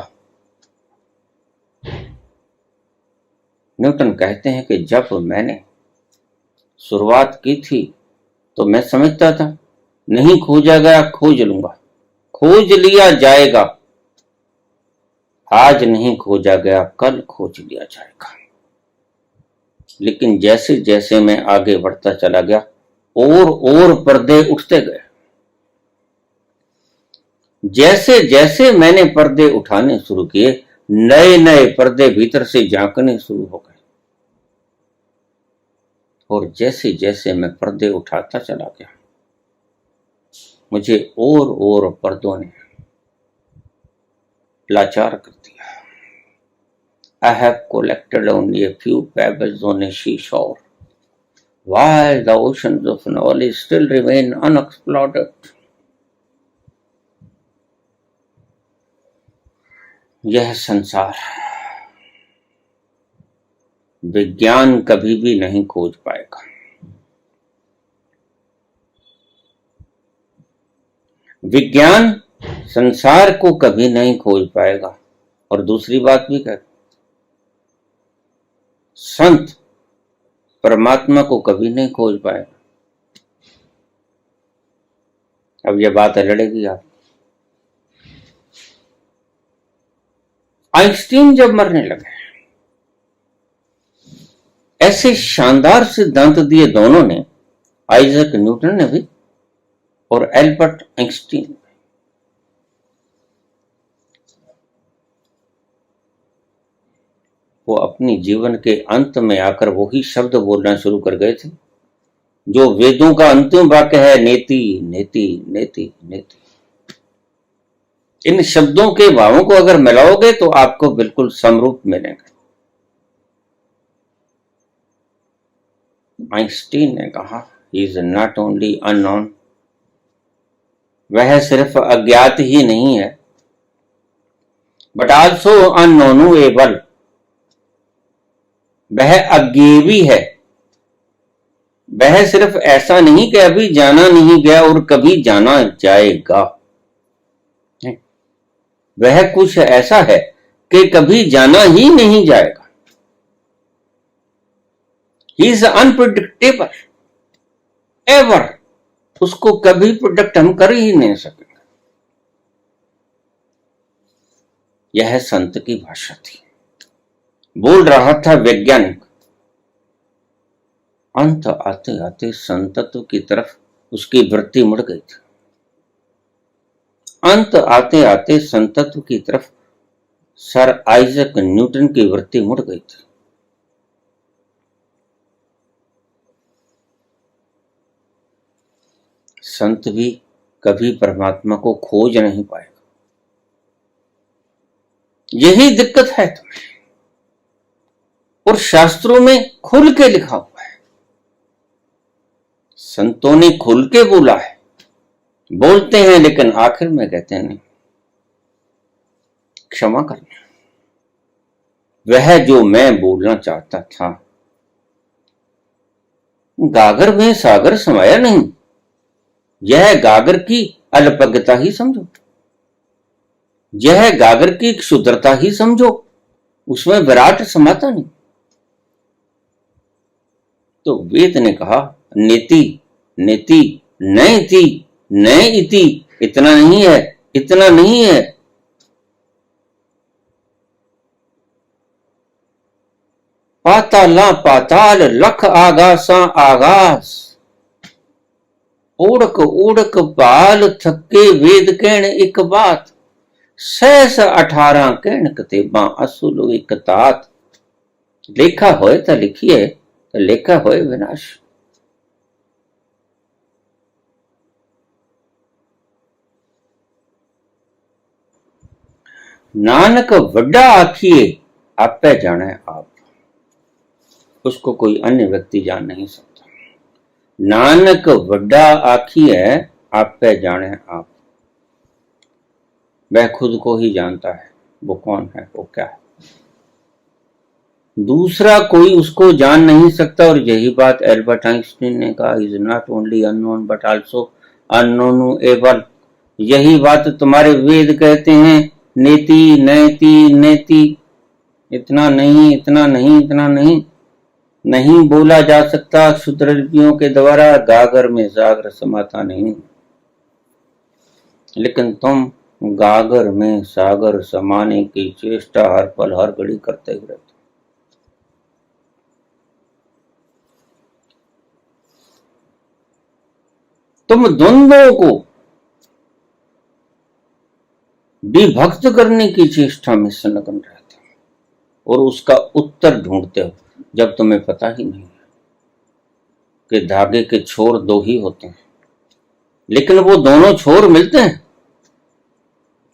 न्यूटन कहते हैं कि जब मैंने शुरुआत की थी तो मैं समझता था नहीं खोजा गया खोज लूंगा, खोज लिया जाएगा। आज नहीं खोजा गया कल खोज लिया जाएगा। लेकिन जैसे जैसे मैं आगे बढ़ता चला गया और पर्दे उठते गए। जैसे जैसे मैंने पर्दे उठाने शुरू किए नए नए पर्दे भीतर से झांकने शुरू हो गए। और जैसे जैसे मैं पर्दे उठाता चला गया मुझे और पर्दों ने लाचार कर दिया। I have collected only a few pebbles on a seashore, while the oceans of knowledge still remain unexplored. यह संसार विज्ञान कभी भी नहीं खोज पाएगा। विज्ञान संसार को कभी नहीं खोज पाएगा। और दूसरी बात भी कहते संत परमात्मा को कभी नहीं खोज पाएगा। अब यह बात लड़ेगी आप। आइंस्टीन जब मरने लगे ऐसे शानदार सिद्धांत दिए दोनों ने, आइजैक न्यूटन ने भी और एल्बर्ट आइंस्टीन। वो अपनी जीवन के अंत में आकर वही शब्द बोलना शुरू कर गए थे जो वेदों का अंतिम वाक्य है, नेति नेति नेति नेति। इन शब्दों के भावों को अगर मिलाओगे तो आपको बिल्कुल समरूप मिलेंगे। आइंस्टीन ने कहा he is not only unknown, वह सिर्फ अज्ञात ही नहीं है, बट आल्सो अननोनुएबल, वह अज्ञेय भी है। वह सिर्फ ऐसा नहीं कि अभी जाना नहीं गया और कभी जाना जाएगा, वह कुछ ऐसा है कि कभी जाना ही नहीं जाएगा। ही इज अनप्रिडिक्टेबल एवर, उसको कभी प्रोडक्ट हम कर ही नहीं सकेंगे। यह संत की भाषा थी। बोल रहा था वैज्ञानिक। अंत आते आते संतत्व की तरफ उसकी वृत्ति मुड़ गई थी। अंत आते आते संतत्व की तरफ सर आइजैक न्यूटन की वृत्ति मुड़ गई थी। संत भी कभी परमात्मा को खोज नहीं पाएगा। यही दिक्कत है तुम्हें। और शास्त्रों में खुल के लिखा हुआ है, संतों ने खुल के बोला है। बोलते हैं लेकिन आखिर में कहते हैं नहीं, क्षमा करना, वह जो मैं बोलना चाहता था गागर में सागर समाया नहीं। यह गागर की अल्पज्ञता ही समझो, यह गागर की क्षुद्रता ही समझो, उसमें विराट समाता नहीं। तो वेद ने कहा नेति नेति नैति नय इति, इतना नहीं है, इतना नहीं है। पाताला पाताल लख आगासा आगास, ओढ़क ओढ़क बाल थके वेद कहण एक बात, सहस 18 कहण कतेबा असुल एक तात। लेखा होए तो लिखिए, तो लेखा होए विनाश। नानक वड्डा आखिए आपे जाने आप। उसको कोई अन्य व्यक्ति जान नहीं सकता। नानक वड्डा आखी है, आप पे जाने आप। वह खुद को ही जानता है वो कौन है, वो क्या है। दूसरा कोई उसको जान नहीं सकता। और यही बात एल्बर्ट आइंस्टीन ने कहा, is not only unknown but also unknowable. यही बात तुम्हारे वेद कहते हैं, नेति नैति नेति, इतना नहीं, इतना नहीं, इतना नहीं, नहीं बोला जा सकता क्षुद्रलिपियों के द्वारा, गागर में सागर समाता नहीं। लेकिन तुम गागर में सागर समाने की चेष्टा हर पल हर घड़ी करते ही रहते। तुम द्वंद्वों को विभक्त करने की चेष्टा में संलग्न रहते हो और उसका उत्तर ढूंढते हो, जब तुम्हें पता ही नहीं है कि धागे के छोर दो ही होते हैं, लेकिन वो दोनों छोर मिलते हैं।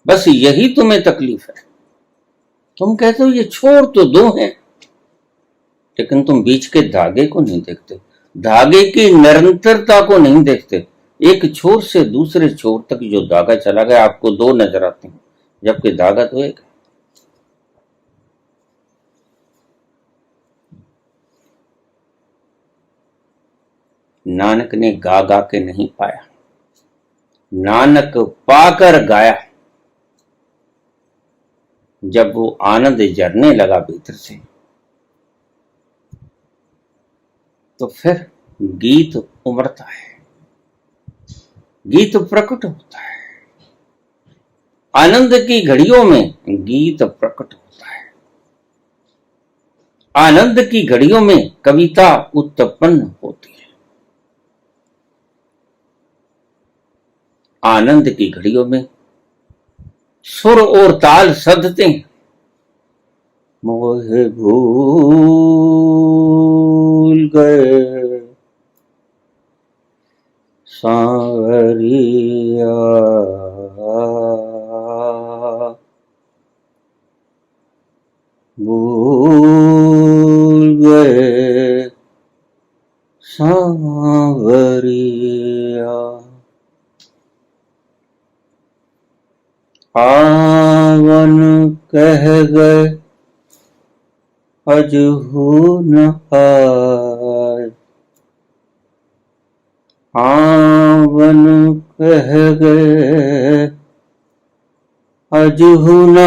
बस यही तुम्हें तकलीफ है। तुम कहते हो ये छोर तो दो हैं, लेकिन तुम बीच के धागे को नहीं देखते, धागे की निरंतरता को नहीं देखते। एक छोर से दूसरे छोर तक जो धागा चला गया, आपको दो नजर आते हैं, जबकि धागा तो एक है। नानक ने गा गा के नहीं पाया, नानक पाकर गाया। जब वो आनंद झरने लगा भीतर से, तो फिर गीत उमड़ता है, गीत प्रकट होता है। आनंद की घड़ियों में गीत प्रकट होता है, आनंद की घड़ियों में कविता उत्पन्न होती है, आनंद की घड़ियों में सुर और ताल सधते हैं। मोहे भूल गए सांवरिया, भूल गए सांवरिया, आवन कह गए अजहू न आए, आवन कह गए अजहू न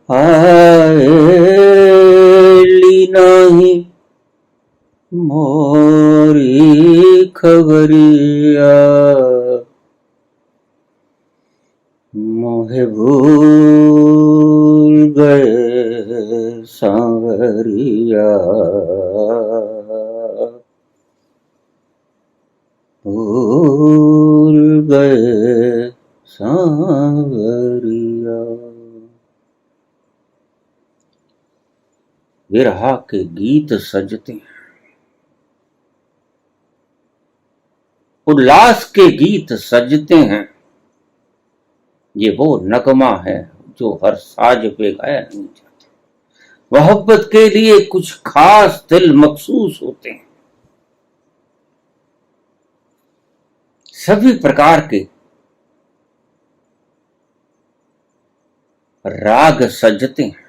आए, लीना ही मोरी खबरिया, मोहे भूल गए सांवरिया, भूल गए सांवरिया। विरहा के गीत सजते हैं, उल्लास के गीत सजते हैं। ये वो नगमा है जो हर साज पे गाया नहीं जाता। मोहब्बत के लिए कुछ खास दिल मखसूस होते हैं। सभी प्रकार के राग सजते हैं,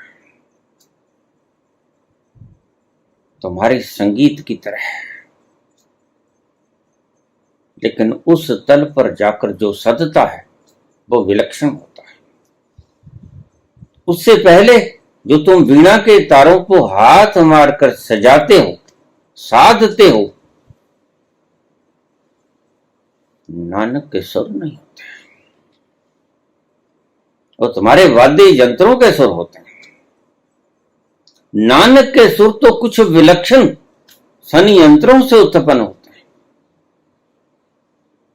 तुम्हारे संगीत की तरह। लेकिन उस तल पर जाकर जो सदता है वो विलक्षण होता है। उससे पहले जो तुम वीणा के तारों को हाथ मारकर सजाते हो, साधते हो, नानक के सुर नहीं होते, वो तुम्हारे वाद्य यंत्रों के सुर होते हैं। नानक के सुर तो कुछ विलक्षण संयंत्रों से उत्पन्न होते हैं।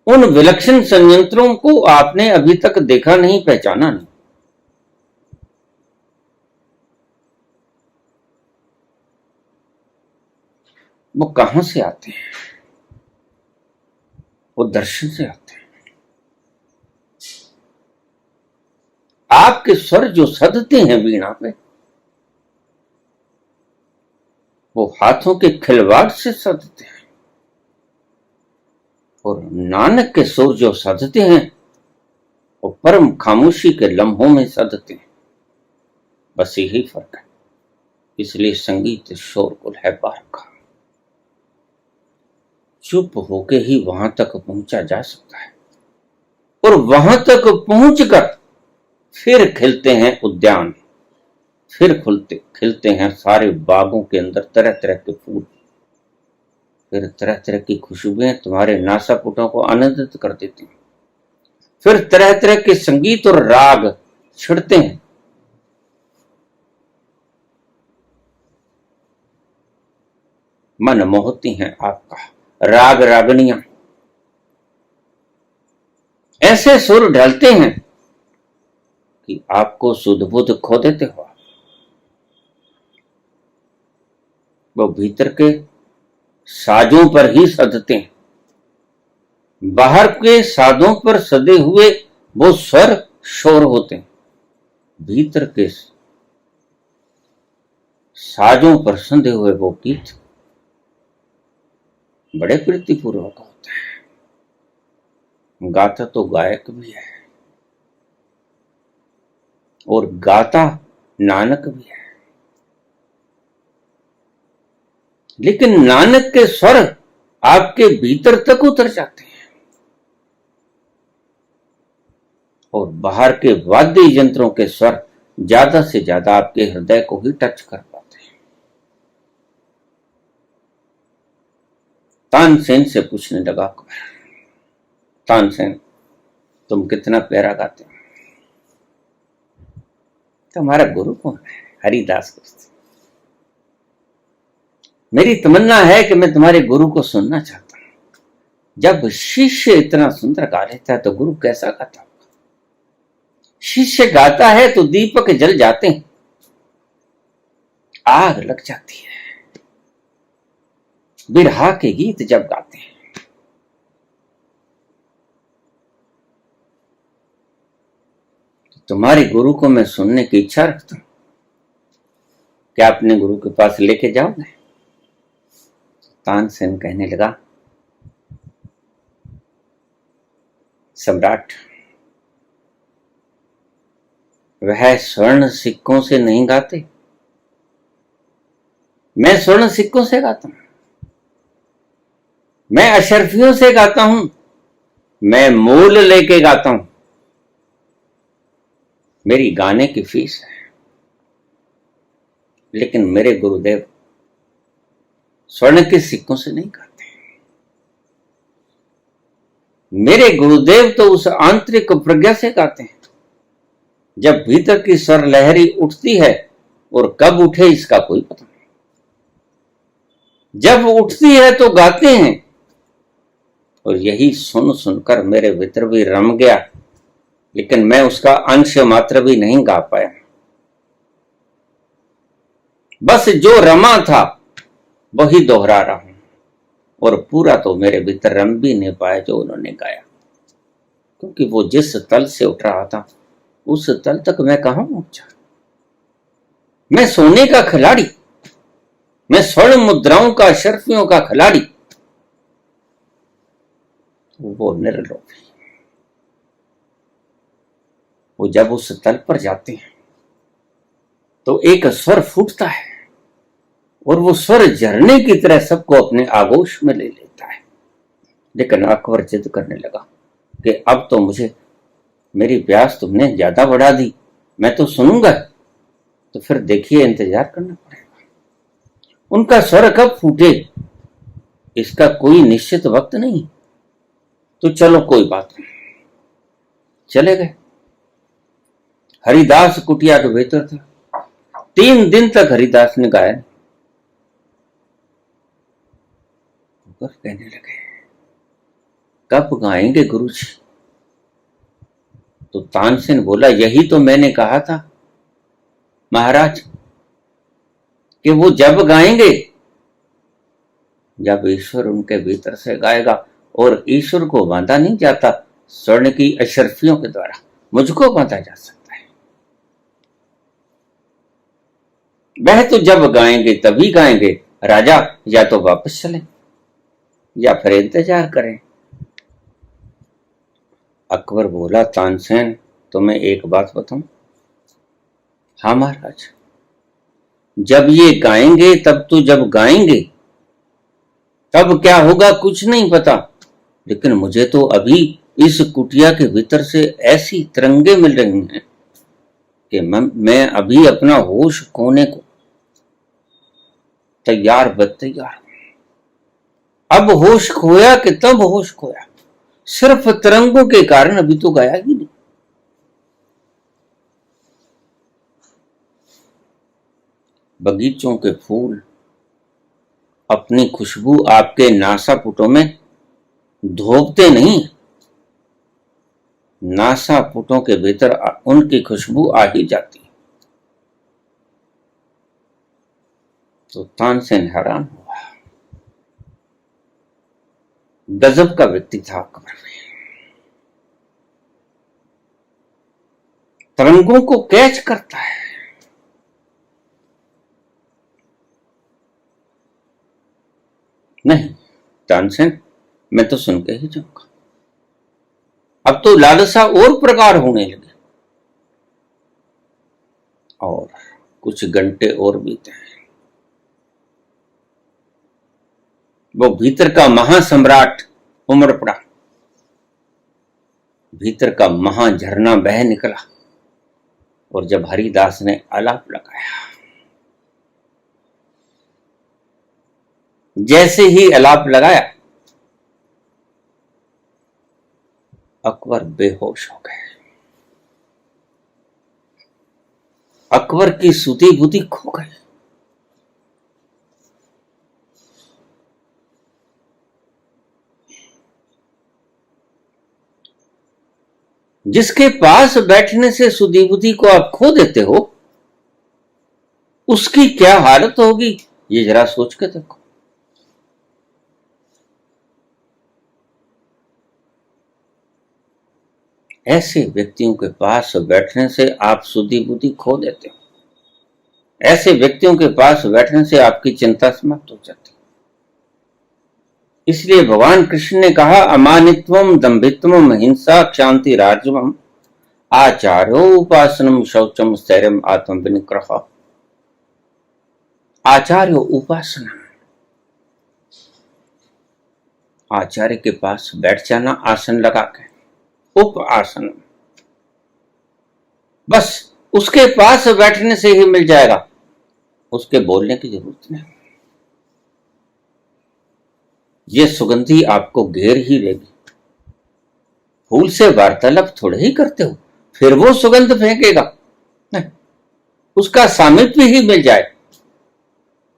उन विलक्षण संयंत्रों को आपने अभी तक देखा नहीं, पहचाना नहीं। वो कहां से आते हैं? वो दर्शन से आते हैं। आपके स्वर जो सधते हैं वीणा पे, वो हाथों के खिलवाड़ से सधते हैं, और नानक के सुर जो सधते हैं वो परम खामोशी के लम्हों में सधते हैं। बस यही फर्क है। इसलिए संगीत शोरगुल है बाहर का, चुप होके ही वहां तक पहुंचा जा सकता है। और वहां तक पहुंचकर फिर खिलते हैं उद्यान, फिर खिलते हैं सारे बागों के अंदर तरह तरह के फूल, फिर तरह तरह की खुशबुएं तुम्हारे नासापुटों को आनंदित कर देती हैं, फिर तरह तरह के संगीत और राग छिड़ते हैं। मन मोहती हैं आपका राग रागनियां, ऐसे सुर ढलते हैं कि आपको सुध बुध खो देते हो। वो भीतर के साजों पर ही सधते हैं, बाहर के साजों पर सदे हुए वो स्वर शोर होते हैं, भीतर के साजों पर संधे हुए वो गीत बड़े प्रीतिपूर्वक होते हैं। गाता तो गायक भी है और गाता नानक भी है, लेकिन नानक के स्वर आपके भीतर तक उतर जाते हैं और बाहर के वाद्य यंत्रों के स्वर ज्यादा से ज्यादा आपके हृदय को ही टच कर पाते हैं। तानसेन से पूछने लगा, तानसेन तुम कितना प्यारा गाते हो, तुम्हारा गुरु कौन है? हरिदास कृष्ण। मेरी तमन्ना है कि मैं तुम्हारे गुरु को सुनना चाहता हूं। जब शिष्य इतना सुंदर गा लेता है तो गुरु कैसा गाता होगा? शिष्य गाता है तो दीपक जल जाते हैं, आग लग जाती है। बिरहा के गीत जब गाते हैं, तो तुम्हारे गुरु को मैं सुनने की इच्छा रखता हूं। क्या अपने गुरु के पास लेके जाओगे? तानसेन कहने लगा, सम्राट, वह स्वर्ण सिक्कों से नहीं गाते, मैं स्वर्ण सिक्कों से गाता हूं, मैं अशरफियों से गाता हूं, मैं मूल लेके गाता हूं। मेरी गाने की फीस है, लेकिन मेरे गुरुदेव स्वर्ण के सिक्कों से नहीं गाते। मेरे गुरुदेव तो उस आंतरिक प्रज्ञा से गाते हैं, जब भीतर की स्वर लहरी उठती है, और कब उठे इसका कोई पता नहीं। जब उठती है तो गाते हैं, और यही सुन सुनकर मेरे भीतर भी रम गया, लेकिन मैं उसका अंश मात्र भी नहीं गा पाया। बस जो रमा था वही दोहरा रहा हूं, और पूरा तो मेरे भीतर रम भी नहीं पाया जो उन्होंने गाया, क्योंकि वो जिस तल से उठ रहा था उस तल तक मैं कहां पहुंचा। मैं सोने का खिलाड़ी, मैं स्वर्ण मुद्राओं का, अशरफियों का खिलाड़ी, वो निर्लोभी। वो जब उस तल पर जाते हैं तो एक स्वर फूटता है, और वो स्वर झरने की तरह सबको अपने आगोश में ले लेता है। लेकिन अकबर जिद करने लगा कि अब तो मुझे, मेरी प्यास तुमने ज्यादा बढ़ा दी, मैं तो सुनूंगा। तो फिर देखिए, इंतजार करना पड़ेगा। उनका स्वर कब फूटे इसका कोई निश्चित वक्त नहीं। तो चलो कोई बात नहीं, चले गए। हरिदास कुटिया के भीतर था। 3 दिन तक हरिदास ने गाया। कहने लगे, कब गाएंगे गुरुजी? तो तानसेन बोला, यही तो मैंने कहा था महाराज कि वो जब गाएंगे जब ईश्वर उनके भीतर से गाएगा। और ईश्वर को बांधा नहीं जाता स्वर्ण की अशरफियों के द्वारा, मुझको बांधा जा सकता है। वह तो जब गाएंगे तभी गाएंगे, राजा या तो वापस चले या फिर इंतजार करें। अकबर बोला, तानसेन तुम्हें एक बात बताऊं? हाँ महाराज। जब ये गाएंगे तब तो जब गाएंगे तब क्या होगा कुछ नहीं पता, लेकिन मुझे तो अभी इस कुटिया के भीतर से ऐसी तरंगे मिल रही हैं कि मैं अभी अपना होश खोने को तैयार बतैयार। अब होश खोया कि तब होश खोया, सिर्फ तरंगों के कारण अभी तो गाया ही नहीं। बगीचों के फूल अपनी खुशबू आपके नासापुटों में धोपते नहीं, नासापुटों के भीतर उनकी खुशबू आ ही जाती। तो तानसेन हैरान हुआ। गजब का व्यक्ति था अकबर। तरंगों को कैच करता है। नहीं तानसेन, मैं तो सुन के ही जाऊंगा। अब तो लालसा और प्रकार होने लगे और कुछ घंटे और बीते। वो भीतर का महासम्राट उमड़ पड़ा, भीतर का महाझरना बह निकला। और जब हरिदास ने आलाप लगाया, जैसे ही आलाप लगाया अकबर बेहोश हो गए। अकबर की सुधी बुद्धि खो गई। जिसके पास बैठने से सुधी बुद्धि को आप खो देते हो, उसकी क्या हालत होगी ये जरा सोच के देखो। ऐसे व्यक्तियों के पास बैठने से आप सुधी बुद्धि खो देते हो। ऐसे व्यक्तियों के पास बैठने से आपकी चिंता समाप्त हो जाती। इसलिए भगवान कृष्ण ने कहा, अमानित्वम दंभित्वम हिंसा क्षांति राजवम आचार्यो उपासनम शौचम स्थैर्यम आत्म विनिग्रह। आचार्य उपासना, आचार्य के पास बैठ जाना आसन लगा के, उप आसन, बस उसके पास बैठने से ही मिल जाएगा, उसके बोलने की जरूरत नहीं। ये सुगंधी आपको घेर ही लेगी। फूल से वार्तालाप थोड़े ही करते हो फिर वो सुगंध फेंकेगा, नहीं, उसका सामीप्य ही मिल जाए,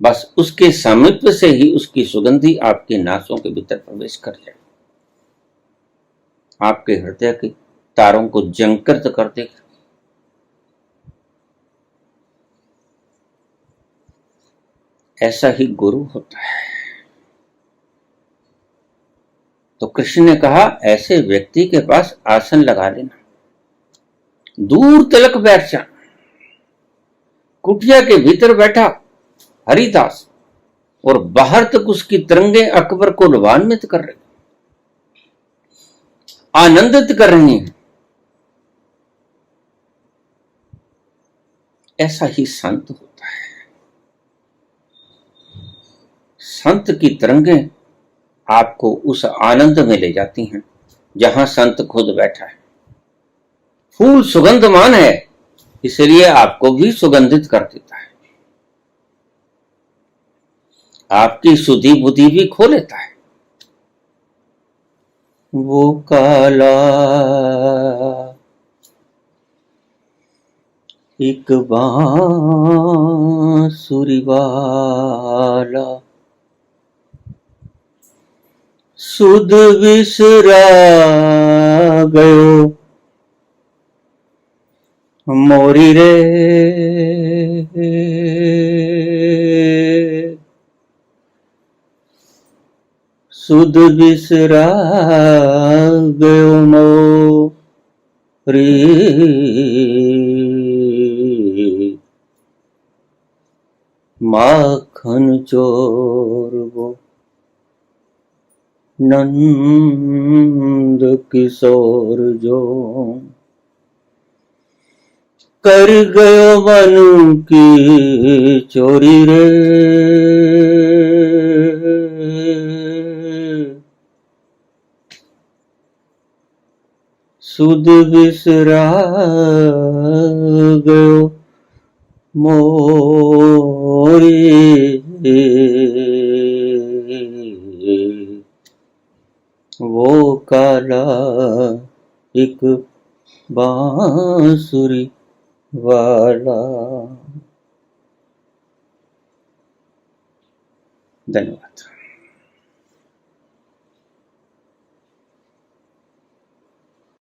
बस उसके सामीप्य से ही उसकी सुगंधी आपके नासों के भीतर प्रवेश कर जाए, आपके हृदय के तारों को जंकृत कर देगा। ऐसा ही गुरु होता है। तो कृष्ण ने कहा, ऐसे व्यक्ति के पास आसन लगा लेना, दूर तलक बैठ जाना। कुटिया के भीतर बैठा हरिदास और बाहर तक उसकी तरंगे अकबर को लाभान्वित कर रही, आनंदित कर रही हैं। ऐसा ही संत होता है। संत की तरंगे आपको उस आनंद में ले जाती हैं जहां संत खुद बैठा है। फूल सुगंधमान है, इसलिए आपको भी सुगंधित कर देता है, आपकी सुधी बुद्धि भी खो लेता है। वो काला एक बांसुरी वाला सुध बिसरा गयो मोरी रे, सुध बिसरा गयो मोरी। माखन चोर वो नंद किशोर जो कर गयो मन की चोरी रे। सुध बिसरा गयो मोरी वो काला एक बांसुरी वाला। धन्यवाद।